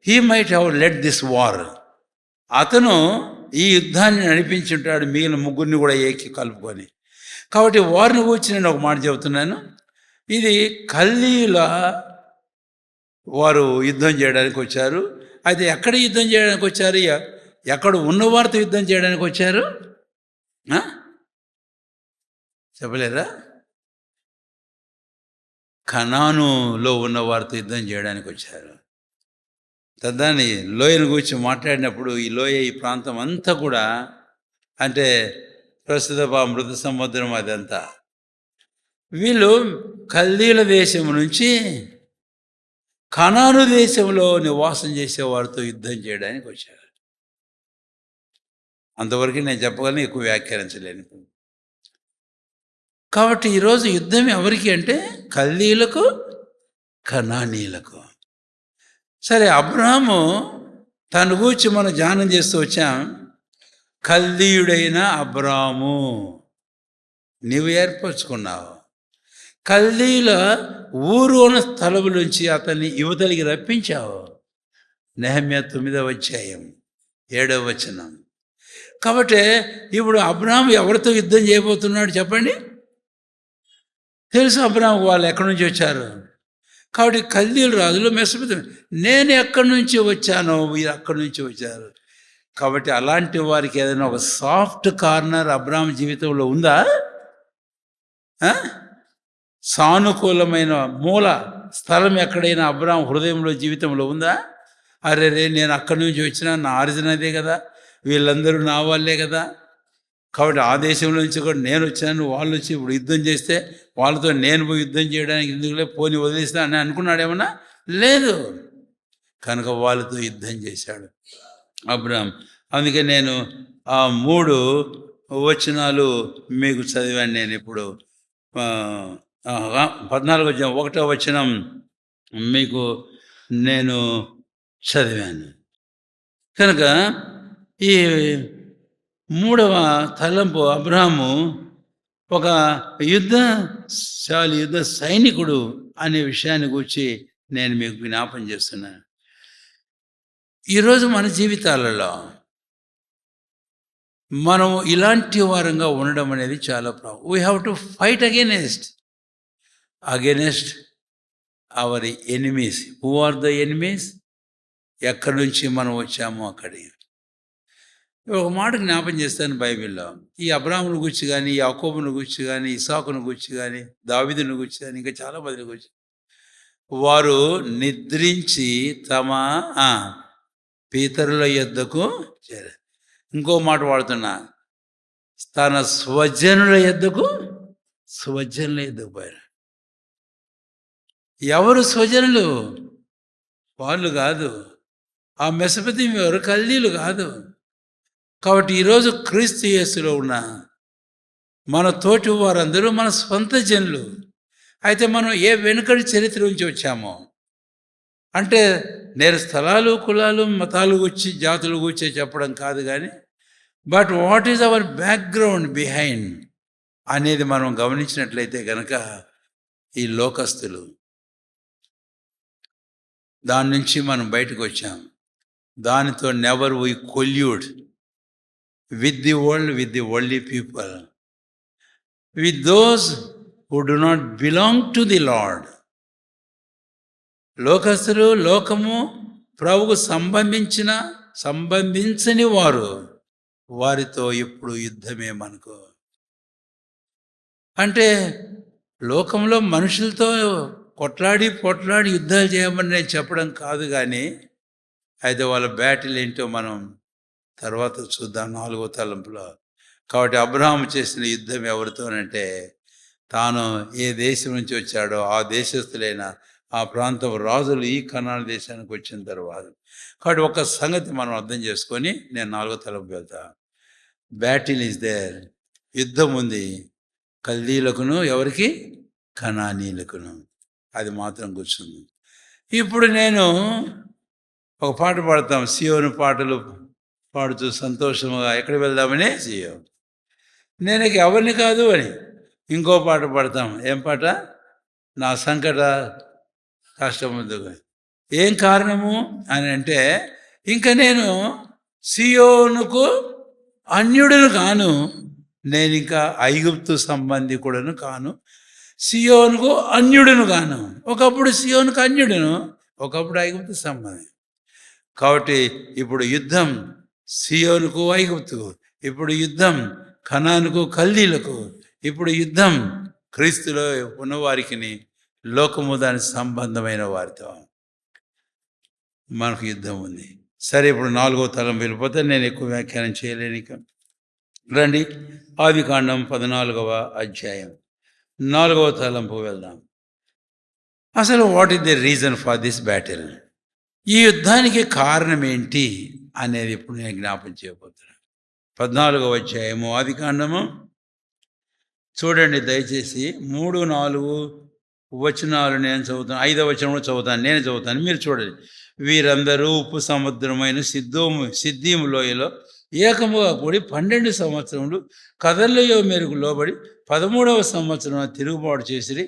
he might have lead this war. అతను ఈ యుద్ధాన్ని నడిపించి ఉంటాడు, మిగిలిన 3 కూడా ఏకి కలుపుకొని. కాబట్టి వారిని కూర్చి నేను ఒక మాట చెబుతున్నాను. ఇది కల్దీయుల వారు యుద్ధం చేయడానికి వచ్చారు. అయితే ఎక్కడ యుద్ధం చేయడానికి వచ్చారు? ఎక్కడ ఉన్నవారితో యుద్ధం చేయడానికి వచ్చారు? చెప్పలేదా? కనానులో ఉన్నవారితో యుద్ధం చేయడానికి వచ్చారు. దాన్ని లోయను గురించి మాట్లాడినప్పుడు ఈ లోయ, ఈ ప్రాంతం అంతా కూడా అంటే ప్రస్తుత మృత సముద్రం అదంతా, వీళ్ళు కల్దీల దేశం నుంచి కనాను దేశంలో నివాసం చేసే వారితో యుద్ధం చేయడానికి వచ్చారు. అంతవరకు నేను చెప్పగలను, ఎక్కువ వ్యాఖ్యానించలేను. కాబట్టి ఈరోజు యుద్ధం ఎవరికి అంటే కల్దీలకు, కనానీలకు. సరే, అబ్రహాము తను గూర్చి మనం ధ్యానం చేస్తూ వచ్చాం. కల్దీయుడైన అబ్రాము నీవు ఏర్పరచుకున్నావు. కల్దీల ఊరు ఉన్న స్థలము నుంచి అతన్ని యువతలికి రప్పించావు. నెహెమ్యా 9వ అధ్యాయం 7వ వచనం. కాబట్టి ఇప్పుడు అబ్రహాము ఎవరితో యుద్ధం చేయబోతున్నాడు చెప్పండి? తెలుసు అబ్రహాము వాళ్ళు ఎక్కడి నుంచి వచ్చారు. కాబట్టి కల్దీయుల రాజులు మెసొపొతేమియా. నేను ఎక్కడి నుంచి వచ్చానో మీరు అక్కడి నుంచి వచ్చారు. కాబట్టి అలాంటి వారికి ఏదైనా ఒక సాఫ్ట్ కార్నర్ అబ్రహాం జీవితంలో ఉందా? సానుకూలమైన మూల స్థలం ఎక్కడైనా అబ్రహాం హృదయంలో, జీవితంలో ఉందా? అరే నేను అక్కడి నుంచి వచ్చినా, నా ఆరిజిన్ అదే కదా, వీళ్ళందరూ నా వాళ్ళే కదా, కాబట్టి ఆ దేశంలో నుంచి కూడా నేను వచ్చాను, వాళ్ళు వచ్చి ఇప్పుడు యుద్ధం చేస్తే వాళ్ళతో నేను పోయి యుద్ధం చేయడానికి ఎందుకులే, పోని వదిలేస్తా అని అనుకున్నాడేమన్నా? లేదు. కనుక వాళ్ళతో యుద్ధం చేశాడు అబ్రహాం. అందుకే నేను ఆ 3 వచనాలు మీకు చదివాను. నేను ఇప్పుడు 1వ వచనం మీకు నేను చదివాను. కనుక ఈ 3వ తలంపు అబ్రహాము ఒక యుద్ధ సైనికుడు అనే విషయాన్ని గురించి నేను మీకు జ్ఞాపం చేస్తున్నాను. ఈరోజు మన జీవితాలలో మనం ఇలాంటి వారంగా ఉండడం అనేది చాలా problem. We have to fight against our enemies. Who are the enemies? ఎక్కడి నుంచి మనం వచ్చామో అక్కడికి. ఒక మాట జ్ఞాపం చేస్తాను బైబిల్లో. ఈ అబ్రాహామును గూర్చి కానీ, యాకోబును గూర్చి కానీ, ఇస్సాకును గూర్చి కానీ, దావీదును గూర్చి కానీ, ఇంకా చాలా మందిని గూర్చి, వారు నిద్రించి తమ పితరుల యొద్దకు చేరారు. ఇంకో మాట వాడుతున్నా, తన స్వజనుల యొద్దకు పోయారు. ఎవరు స్వజనులు? వాళ్ళు కాదు. ఆ మెసొపొతామియా ఎవరు? కల్దీయులు కాదు. కాబట్టి ఈరోజు క్రీస్తు యేసులో ఉన్న మన తోటి వారందరూ మన స్వంత జనులు. అయితే మనం ఏ వెనుకటి చరిత్ర నుంచి వచ్చామో, అంటే నేను స్థలాలు, కులాలు, మతాలు గురించి, జాతులు గురించి చెప్పడం కాదు కానీ, but what is our background behind అనేది మనం గమనించినట్లయితే కనుక, ఈ లోకస్తులు, దాని నుంచి మనం బయటకు వచ్చాం. దానితో never we colluded with the world, with the worldly people, with those who do not belong to the Lord. లోకస్తులు, లోకము, ప్రభువుకు సంబంధించని వారు, వారితో ఇప్పుడు యుద్ధమే మనకు. అంటే లోకంలో మనుషులతో కొట్లాడి యుద్ధాలు చేయమని నేను చెప్పడం కాదు కానీ, అయితే వాళ్ళ బ్యాటిల్ ఏంటో మనం తర్వాత చూద్దాం 4వ తలంపులో. కాబట్టి అబ్రహాము చేసిన యుద్ధం ఎవరితోనంటే, తాను ఏ దేశం నుంచి వచ్చాడో ఆ దేశస్తులైన ఆ ప్రాంతం రాజులు ఈ కనాను దేశానికి వచ్చిన తర్వాత. కాబట్టి ఒక సంగతి మనం అర్థం చేసుకొని నేను 4వ తలంపు వెళ్తా. బ్యాటిల్ ఈజ్ దేర్, యుద్ధం ఉంది. కల్దీయులకును, ఎవరికి? కనానీయులకును. అది మాత్రం కూర్చుంది. ఇప్పుడు నేను ఒక పాట పాడతాం, సియోను పాటలు పాడుతూ సంతోషంగా ఎక్కడికి వెళ్దామని. సియోను, నేను ఎవరిని కాదు అని. ఇంకో పాట పాడతాం. ఏం పాట? నా సంకట కష్టముందు. ఏం కారణము అని అంటే, ఇంకా నేను సియోనుకు అన్యుడును కాను, నేను ఇంకా ఐగుప్తు సంబంధి కూడాను కాను, సియోనుకు అన్యుడును కాను. ఒకప్పుడు సియోనుకు అన్యుడును, ఒకప్పుడు ఐగుప్తు సంబంధి. కాబట్టి ఇప్పుడు యుద్ధం సియోనుకు, ఐగుప్తుకు. ఇప్పుడు యుద్ధం కనానుకు, కల్దీలకు. ఇప్పుడు యుద్ధం క్రీస్తులో ఉన్నవారికి, లోకము దానికి సంబంధమైన వారితో మనకు యుద్ధం ఉంది. సరే, ఇప్పుడు 4వ తలం వెళ్ళిపోతే నేను ఎక్కువ వ్యాఖ్యానం చేయలేను. ఇక రండి, ఆదికాండం 14వ అధ్యాయం 4వ తలంపు వెళ్దాం. అసలు what is the reason for this battle? ఈ యుద్ధానికి కారణం ఏంటి అనేది ఇప్పుడు నేను జ్ఞాపం చేయబోతున్నాను. 14వ అధ్యాయము ఆదికాండము చూడండి దయచేసి. 3, 4 వచనాలు నేను చదువుతాను. 5వ వచనం కూడా చదువుతాను, నేను చదువుతాను, మీరు చూడండి. వీరందరూ ఉప్పు సముద్రమైన సిద్దీము లోయలో ఏకముగా కూడి 12 సంవత్సరములు కదర్లయోమెరుకు లోబడి 13వ సంవత్సరమున తిరుగుబాటు చేసిరి.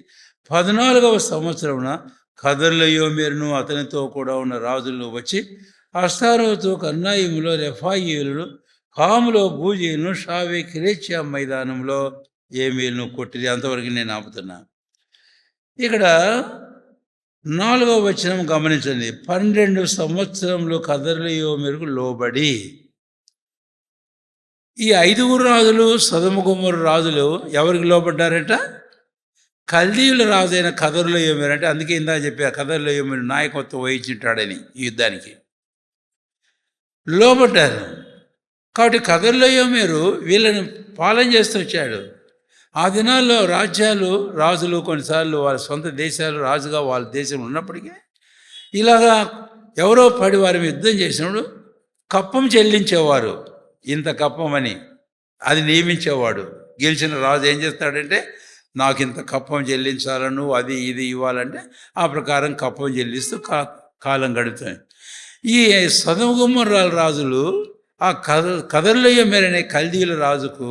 14వ సంవత్సరమున కదర్లయోమెరును అతనితో కూడా ఉన్న రాజులను వచ్చి అష్టారోతు, కర్నాయిములో, రెఫాయిలు, కాములో, బూజీలను, షావే, కిరేచ్యా మైదానంలో ఏమీలను కొట్టిరి. అంతవరకు నేను ఆపుతున్నా. ఇక్కడ 4వ వచనం గమనించండి. 12 సంవత్సరంలో కదర్లయోమెరుకు లోబడి. ఈ 5 రాజులు, సొదొమ గొమొర్రా రాజులు ఎవరికి లోబడ్డారట? కల్దీయుల రాజు అయిన కదర్లయోమెరు. అంటే అందుకే ఇందా చెప్పా, కదర్లయోమెరు నాయకత్వం వహించుంటాడని ఈ యుద్ధానికి లోబడ్డారు. కాబట్టి కదర్లయోమెరు వీళ్ళని పాలన చేస్తూ వచ్చాడు. ఆ దినాల్లో రాజులు కొన్నిసార్లు వాళ్ళ సొంత దేశాలు రాజుగా వాళ్ళ దేశం ఉన్నప్పటికీ ఇలాగా ఎవరో పడి వారి యుద్ధం చేసినప్పుడు కప్పం చెల్లించేవారు. ఇంత కప్పమని అది నియమించేవాడు. గెలిచిన రాజు ఏం చేస్తాడంటే, నాకు ఇంత కప్పం చెల్లించాలను, అది ఇది ఇవ్వాలంటే ఆ ప్రకారం కప్పం చెల్లిస్తూ కాలం గడుపుతాయి. ఈ సొదొమ గొమొర్రా రాజులు ఆ కదర్లయోమెరు అనే కల్దీయుల రాజుకు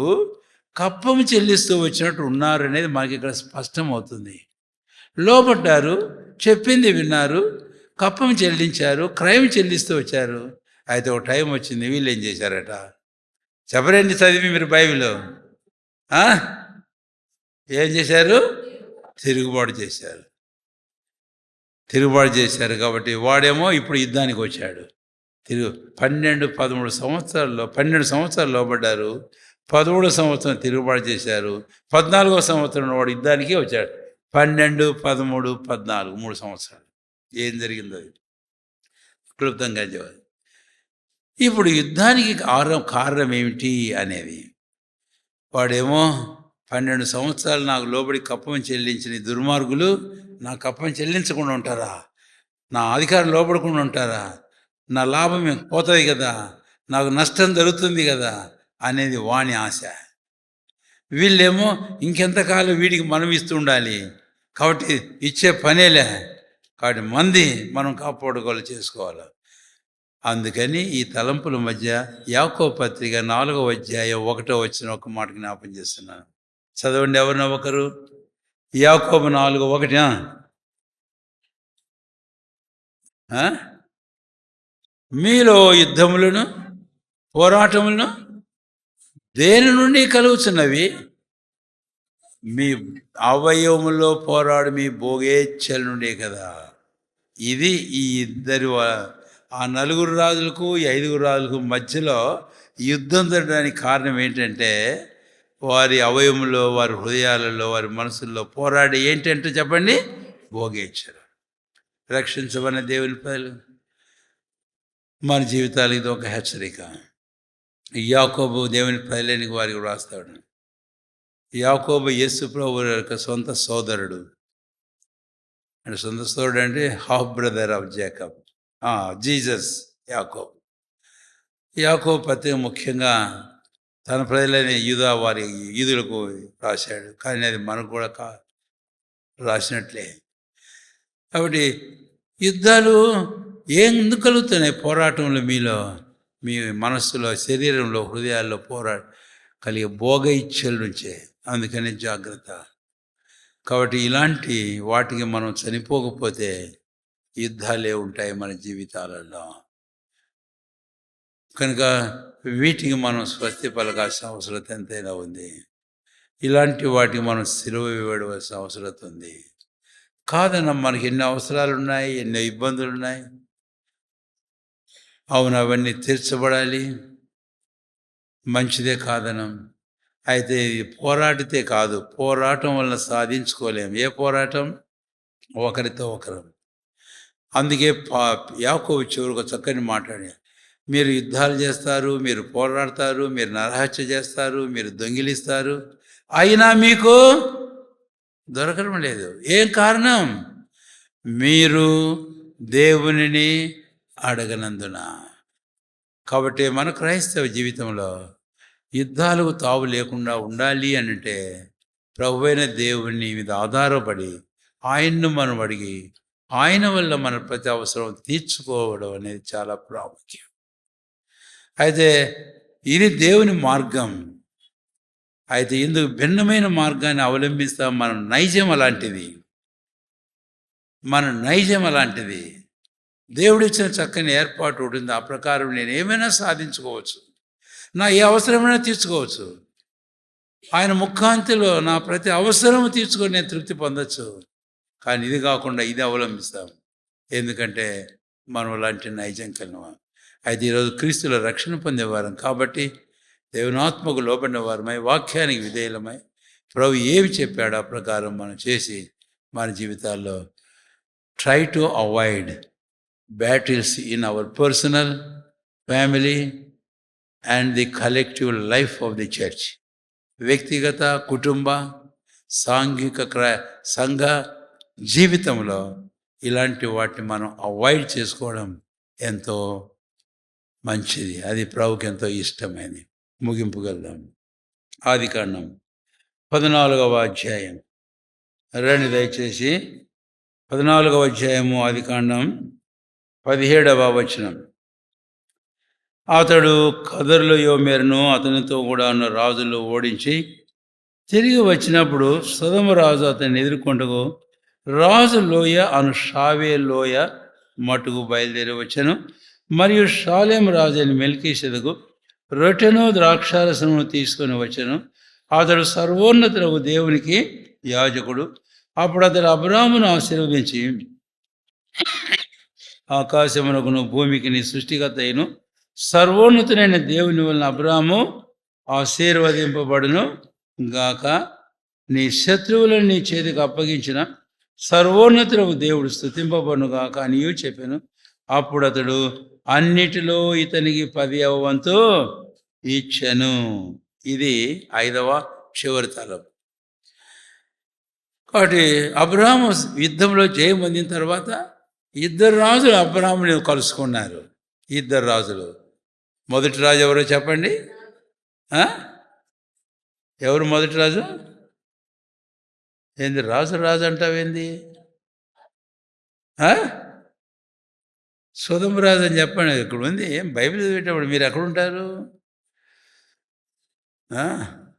కప్పం చెల్లిస్తూ వచ్చినట్టు ఉన్నారు అనేది మనకి ఇక్కడ స్పష్టమవుతుంది. లోబడ్డారు, చెప్పింది విన్నారు, కప్పం చెల్లించారు, క్రయం చెల్లిస్తూ వచ్చారు. అయితే ఒక టైం వచ్చింది, వీళ్ళు ఏం చేశారట? చెప్పరండి, చదివి మీరు బైబిల్. ఏం చేశారు? తిరుగుబాటు చేశారు. తిరుగుబాటు చేశారు. కాబట్టి వాడేమో ఇప్పుడు యుద్ధానికి వచ్చాడు. 12 సంవత్సరాలు లోబడ్డారు. 13వ సంవత్సరం తిరుగుబాటు చేశారు. 14వ సంవత్సరం వాడు యుద్ధానికి వచ్చాడు. 12, 13, 14 3 సంవత్సరాలు. ఏం జరిగిందో అది క్లుప్తంగా చెప్పాలి. ఇప్పుడు యుద్ధానికి కారణం ఏమిటి అనేది, వాడేమో 12 సంవత్సరాలు నాకు లోబడి కప్పం చెల్లించిన దుర్మార్గులు నా కప్పం చెల్లించకుండా ఉంటారా? నా అధికారం లోబడకుండా ఉంటారా? నా లాభం పోతుంది కదా, నాకు నష్టం జరుగుతుంది కదా అనేది వాని ఆశ. వీళ్ళేమో ఇంకెంతకాలం వీడికి మనం ఇస్తూ ఉండాలి, కాబట్టి ఇచ్చే పనేలే, కాబట్టి మంది మనం కాపాడుకోవాలి, చేసుకోవాలి. అందుకని ఈ తలంపుల మధ్య యాకోబు పత్రిక 4వ అధ్యాయం 1వ వచనం ఒక మాట జ్ఞాపం చేస్తున్నాను. చదవండి ఎవరినో ఒకరు. యాకోబు 4:1. మీలో యుద్ధములను పోరాటములను దేని నుండి కలుగుతున్నవి? మీ అవయవములో పోరాడు మీ భోగేచ్ఛల నుండే కదా. ఇది ఈ ఇద్దరు, ఆ 4 రాజులకు ఈ 5 రాజులకు మధ్యలో యుద్ధం జరగడానికి కారణం ఏంటంటే, వారి అవయవంలో, వారి హృదయాలలో, వారి మనసుల్లో పోరాడి ఏంటంటే చెప్పండి, భోగేచ్ఛలు. రక్షించబడిన దేవుని ప్రజలు, మన జీవితాలు ఇది ఒక హెచ్చరిక. యాకోబు దేవుని ప్రజలేనికి వారికి రాస్తాడు. యాకోబు యేసు ప్రభువు యొక్క సొంత సోదరుడు. అంటే సొంత సోదరుడు అంటే half brother of Jacob, Jesus. యాకోబు పత్రిక ముఖ్యంగా తన ప్రజలైన యూదులకు రాశాడు, కానీ అది మనకు కూడా రాసినట్లే. కాబట్టి యుద్ధాలు ఎందుకు కలుగుతున్నాయి? పోరాటంలో మీలో, మీ మనస్సులో, శరీరంలో, హృదయాల్లో కలిగే భోగ ఇచ్చల నుంచే. అందుకని జాగ్రత్త. కాబట్టి ఇలాంటి వాటికి మనం చనిపోకపోతే యుద్ధాలే ఉంటాయి మన జీవితాలలో. కనుక వీటికి మనం స్వస్తి పలకాల్సిన అవసరం ఎంతైనా ఉంది. ఇలాంటి వాటికి మనం సిలువ వేయవలసిన అవసరం ఉంది. కాదన్నా, మనకి ఎన్ని అవసరాలు ఉన్నాయి, ఎన్నో ఇబ్బందులు ఉన్నాయి. అవును, అవన్నీ తీర్చబడాలి, మంచిదే కాదనం. అయితే ఇది పోరాడితే కాదు, పోరాటం వలన సాధించుకోలేము. ఏ పోరాటం? ఒకరితో ఒకరు. అందుకే యాకోబు చివరికి చక్కని మాట్లాడారు. మీరు యుద్ధాలు చేస్తారు, మీరు పోరాడతారు, మీరు నరహత్య చేస్తారు, మీరు దొంగిలిస్తారు, అయినా మీకు దొరకడం లేదు. ఏం కారణం? మీరు దేవునిని అడగనందున. కాబట్టి మన క్రైస్తవ జీవితంలో యుద్ధాలకు తావు లేకుండా ఉండాలి అంటే ప్రభువైన దేవుని మీద ఆధారపడి ఆయన్ను మనం అడిగి ఆయన వల్ల మన ప్రతి అవసరం తీర్చుకోవడం అనేది చాలా ప్రాముఖ్యం. అయితే ఇది దేవుని మార్గం. అయితే ఇందుకు భిన్నమైన మార్గాన్ని అవలంబిస్తాం. మన నైజం అలాంటిది. దేవుడిచ్చిన చక్కని ఏర్పాటు ఉంటుంది. ఆ ప్రకారం నేను ఏమైనా సాధించుకోవచ్చు, నా ఏ అవసరమైనా తీర్చుకోవచ్చు. ఆయన ముఖాంతిలో నా ప్రతి అవసరము తీర్చుకొని నేను తృప్తి పొందొచ్చు. కానీ ఇది కాకుండా ఇది అవలంబిస్తాం, ఎందుకంటే మనం అలాంటి నైజం కలిగిన. అయితే ఈరోజు క్రీస్తుల రక్షణ పొందేవారం కాబట్టి దేవుని ఆత్మకు లోబడిన వారమై, వాక్యానికి విధేయులమై, ప్రభు ఏమి చెప్పాడు ఆ ప్రకారం మనం చేసి మన జీవితాల్లో try to avoid battles in our personal, family and the collective life of the church. వ్యక్తిగత, కుటుంబ, సాంఘిక, సంఘ జీవితంలో ఇలాంటి వాటిని మనం అవాయిడ్ చేసుకోవడం ఎంతో మంచిది. అది ప్రభుకి ఎంతో ఇష్టమైనది. ముగింపుగలుగుదాం. ఆదికాండం 14వ అధ్యాయం రండి దయచేసి. 14వ అధ్యాయము ఆదికాండం 17వ వచనం. అతడు కదొర్లాయోమెరును అతనితో కూడా ఉన్న రాజులు ఓడించి తిరిగి వచ్చినప్పుడు సొదొమ రాజు అతన్ని ఎదుర్కొంటకు రాజు లోయ అను షావే లోయ మటుకు బయలుదేరి వచ్చెను. మరియు షాలేం రాజు అని మెల్కీషెదకు రొట్టెను ద్రాక్షారసమును తీసుకొని వచ్చెను. అతడు సర్వోన్నతులకు దేవునికి యాజకుడు. అప్పుడు అతడు అబ్రాహామును ఆశీర్వదించి ఆకాశమునకును భూమికి నీ సృష్టికర్త అయిన సర్వోన్నతుడైన దేవుని వలన అబ్రాము ఆశీర్వదింపబడును గాక. నీ శత్రువులను నీ చేతికి అప్పగించిన సర్వోన్నతులకు దేవుడు స్తుతింపబడును గాక అనియు చెప్పాను. అప్పుడు అతడు అన్నిటిలో ఇతనికి 10వ వంతు ఇచ్చెను. ఇది 5వ చివరి తలం. కాబట్టి అబ్రాహాము యుద్ధంలో జయం పొందిన తర్వాత ఇద్దరు రాజులు అబ్రాహాముని కలుసుకున్నారు. ఇద్దరు రాజులు. మొదటి రాజు ఎవరో చెప్పండి. ఎవరు మొదటి రాజు? ఏంది రాజు రాజు అంటావేంది? సొదొమ రాజు అని చెప్పండి. ఇక్కడ ఉంది. ఏం బైబిల్ చదివేటప్పుడు మీరు ఎక్కడుంటారు?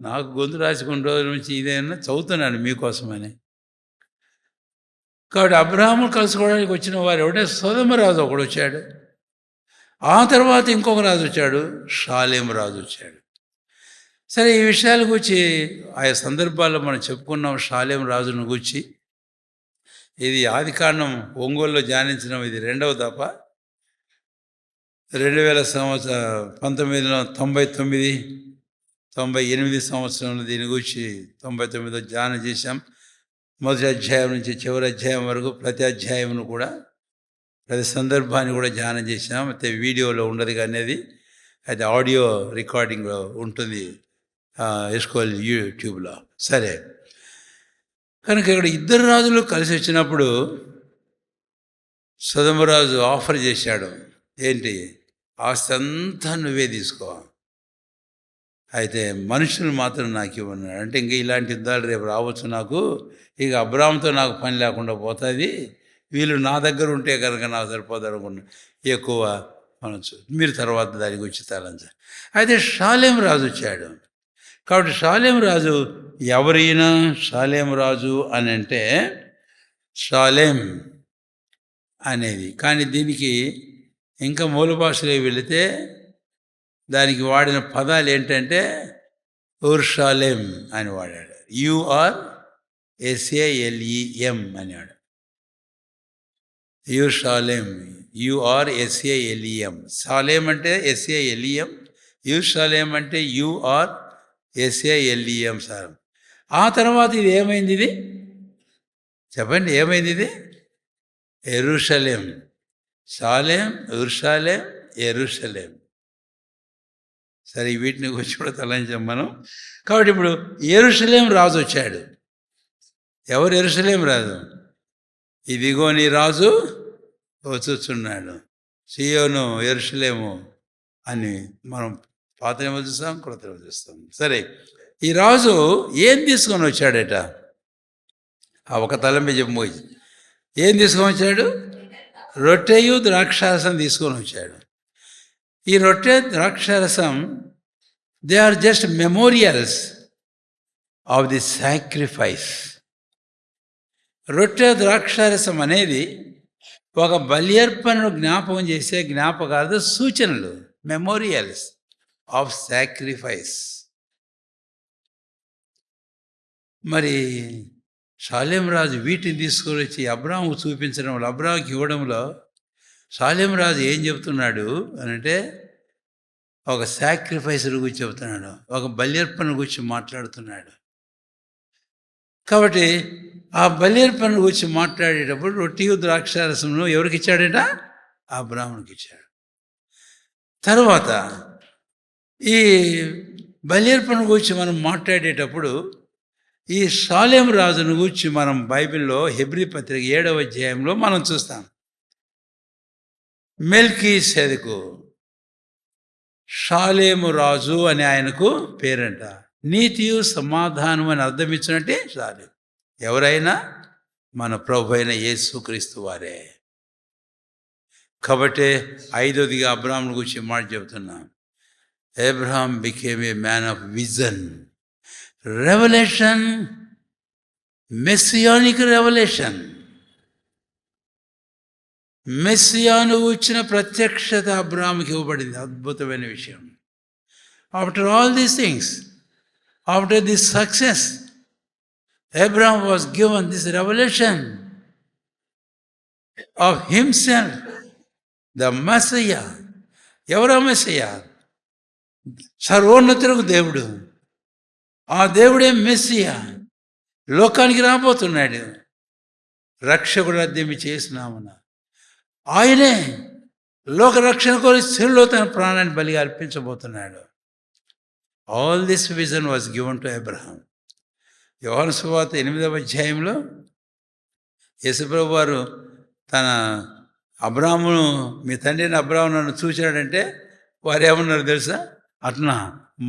నాకు గొంతు రాసుకున్న రోజుల నుంచి ఇదేమన్నా చదువుతున్నాను మీకోసమని. కాబట్టి అబ్రాహాము కలుసుకోవడానికి వచ్చిన వారు ఎవడే? సొదొమ రాజు ఒకడు వచ్చాడు. ఆ తర్వాత ఇంకొక రాజు వచ్చాడు, షాలేం రాజు వచ్చాడు. సరే, ఈ విషయాల గురించి ఆయా సందర్భాల్లో మనం చెప్పుకున్నాం. షాలేం రాజును గురించి ఇది ఆదికాండం ఒంగోలులో ధ్యానించడం ఇది 2వ దఫ. 1999-98 సంవత్సరంలో దీని గురించి 99లో ధ్యానం చేశాం. మొదటి అధ్యాయం నుంచి చివరి అధ్యాయం వరకు ప్రతి అధ్యాయమును కూడా ప్రతి సందర్భాన్ని కూడా ధ్యానం చేసాం. అయితే వీడియోలో ఉండదు కానీ అది ఆడియో రికార్డింగ్లో ఉంటుంది వేసుకోవాలి యూట్యూబ్లో. సరే, కనుక ఇక్కడ ఇద్దరు రాజులు కలిసి వచ్చినప్పుడు సొదొమరాజు ఆఫర్ చేశాడు. ఏంటి? ఆస్తి అంతా నువ్వే తీసుకో, అయితే మనుషులు మాత్రం నాకు ఇవ్వన్నాడు. అంటే ఇంక ఇలాంటి యుద్ధాలు రేపు రావచ్చు నాకు, ఇక అబ్రాహాముతో నాకు పని లేకుండా పోతుంది, వీళ్ళు నా దగ్గర ఉంటే కనుక నాకు సరిపోదు అనుకున్నా. ఎక్కువ అనొచ్చు, మీరు తర్వాత దానికి వచ్చి తలంచ. అయితే షాలేం రాజు వచ్చాడు. కాబట్టి షాలేం రాజు ఎవరైనా షాలేం రాజు అని అంటే షాలేం అనేది, కానీ దీనికి ఇంకా మూల భాషలో వెళితే దానికి వాడిన పదాలు ఏంటంటే ఉర్షాలేం అని వాడాడు. URSALEM అన్నాడు. యూషాలేం, URSALEM. సాలేం అంటే SALEM, యూషాలేం అంటే URSALEM. సార్, ఆ తర్వాత ఇది ఏమైంది? ఇది చెప్పండి, ఏమైంది ఇది? యెరూషలేం. షాలేం, ఉర్షాలేం, యెరూషలేం. సరే, వీటిని గురించి కూడా తలంచాం మనం. కాబట్టి ఇప్పుడు యెరూషలేం రాజు వచ్చాడు. ఎవరు యెరూషలేం రాజు? ఇదిగో నీ రాజు వచ్చుచున్నాడు, సియోను యెరూషలేము అని మనం పాత ఏమో చూస్తాం, కొత్త ఏమో చూస్తాం. సరే, ఈ రాజు ఏం తీసుకొని వచ్చాడట? ఆ ఒక తలంపై చెప్పబోయి ఏం తీసుకొని వచ్చాడు? రొట్టెయు ద్రాక్షారసం తీసుకొని వచ్చాడు. ఈ రొట్టె ద్రాక్షారసం they are just memorials of the sacrifice. రొట్టె ద్రాక్షారసం అనేది ఒక బల్యర్పణను జ్ఞాపకం చేసే జ్ఞాపకాలు, సూచనలు, మెమోరియల్స్ ఆఫ్ సాక్రిఫైస్. మరి షాలేం రాజు వీటిని తీసుకొని వచ్చి అబ్రాహాముకు చూపించడంలో, అబ్రాహాముకి ఇవ్వడంలో షాలేం రాజు ఏం చెప్తున్నాడు అనంటే ఒక సాక్రిఫైస్ గురించి చెబుతున్నాడు, ఒక బల్యర్పణ గురించి మాట్లాడుతున్నాడు. కాబట్టి ఆ బల్యర్పణ గురించి మాట్లాడేటప్పుడు రొట్టెయు ద్రాక్షారసంను ఎవరికి ఇచ్చాడట? అబ్రాహామునికి ఇచ్చాడు. తర్వాత ఈ బల్యర్పణ గురించి మనం మాట్లాడేటప్పుడు ఈ షాలేం రాజును గురించి మనం బైబిల్లో హెబ్రీ పత్రిక 7వ అధ్యాయంలో మనం చూస్తాం. మెల్కీసెదెకు, షాలేము రాజు అని ఆయనకు పేరంట. నీతియు సమాధానం అని అర్థం ఇచ్చినట్టే షాలేం. ఎవరైనా మన ప్రభు అయిన యేసుక్రీస్తు వారే. కాబట్టి 5వదిగా అబ్రాహాము గురించి మాట చెబుతున్నాం. Abraham became a man of vision, revolution, messianic revolution. మెస్సియాను ఇచ్చిన ప్రత్యక్షత అబ్రాహాముకి ఇవ్వబడింది. అద్భుతమైన విషయం. After all these things, after this success, Abraham was given this revelation. of himself, the Messiah. ఎవరా మెస్సియా? సర్వోన్నతులకు దేవుడు. ఆ దేవుడే మెస్సియా. లోకానికి రాబోతున్నాడు. రక్షకుడు అద్దెమి చేసినామన ఆయనే లోక రక్షణ కొరకు శిలువలో తన ప్రాణాన్ని బలిగా అర్పించబోతున్నాడు. All this vision was given to Abraham. యోహాను సువార్త 8వ అధ్యాయంలో యేసుప్రభు వారు తన అబ్రాహామును, మీ తండ్రిని అబ్రాహాము నన్ను చూశాడంటే వారు ఏమన్నారు తెలుసా? అట్లా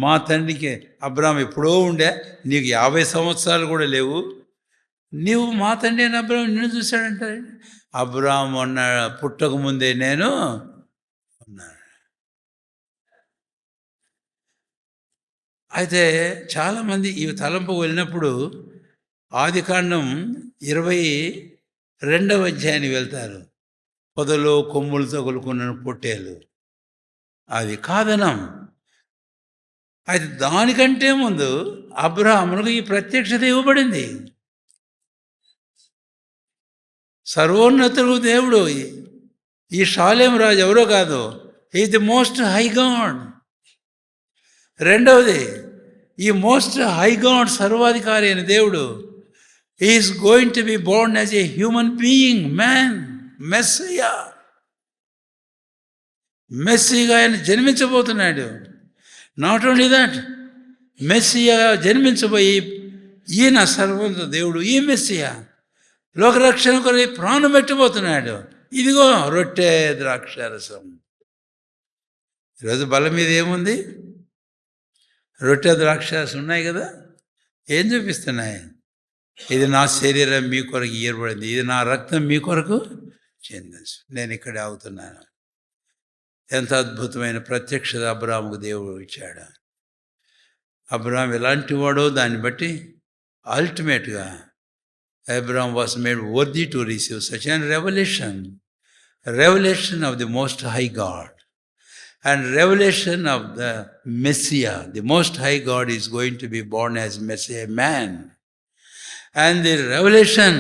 మా తండ్రికి అబ్రాహాం ఎప్పుడో ఉండే, నీకు 50 సంవత్సరాలు కూడా లేవు, నీవు మా తండ్రి అని అబ్రాహాం నిన్ను చూశాడంటారు. అబ్రాహాం అన్న పుట్టక ముందే నేను ఉన్నాను. అయితే చాలామంది ఈ తలంపు వెళ్ళినప్పుడు ఆదికాండం 22వ అధ్యాయానికి వెళ్తారు. పొదలో కొమ్ములతో కొలుకున్న పొట్టేలు, అది కాదనం. అయితే దానికంటే ముందు అబ్రాహామునకు ఈ ప్రత్యక్షత ఇవ్వబడింది. సర్వోన్నతుడు దేవుడు. ఈ షాలేం రాజు ఎవరో కాదు, is the most high God. రెండవది, ఈ మోస్ట్ హై గాడ్ సర్వాధికారి అయిన దేవుడు is going to be born as a human being, man, Messiah. మెస్సీగా ఆయన జన్మించబోతున్నాడు. నాట్ ఓన్లీ దట్, మెస్సియా జన్మించబోయి ఈయన సర్వోన్నత దేవుడు, ఈ మెస్సియా లోకరక్షణ కొరకు ప్రాణం పెట్టబోతున్నాడు. ఇదిగో రొట్టె ద్రాక్షారసం. ఈరోజు బల్ల మీద ఏముంది? రొట్టె ద్రాక్షారసం ఉన్నాయి కదా. ఏం చూపిస్తున్నాయి? ఇది నా శరీరం మీ కొరకు ఏర్పడింది, ఇది నా రక్తం మీ కొరకు చెందచ్చు. నేను ఇక్కడే ఆగుతున్నాను. ఎంత అద్భుతమైన ప్రత్యక్షత అబ్రాహాముకు దేవుడు ఇచ్చాడు. అబ్రాహాం ఎలాంటి వాడో దాన్ని బట్టి అల్టిమేట్గా Abraham was made worthy to receive such a revelation of the Most High God, and revelation of the Messiah. The Most High God is going to be born as Messiah, man, and the revelation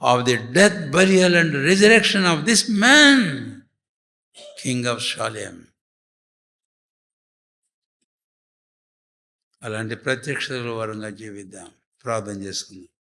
of the death, burial and resurrection of this man, King of Shalem. అలాంటి ప్రత్యక్షతల వరంగా జీవిద్దాం. ప్రార్థన చేసుకుందాం.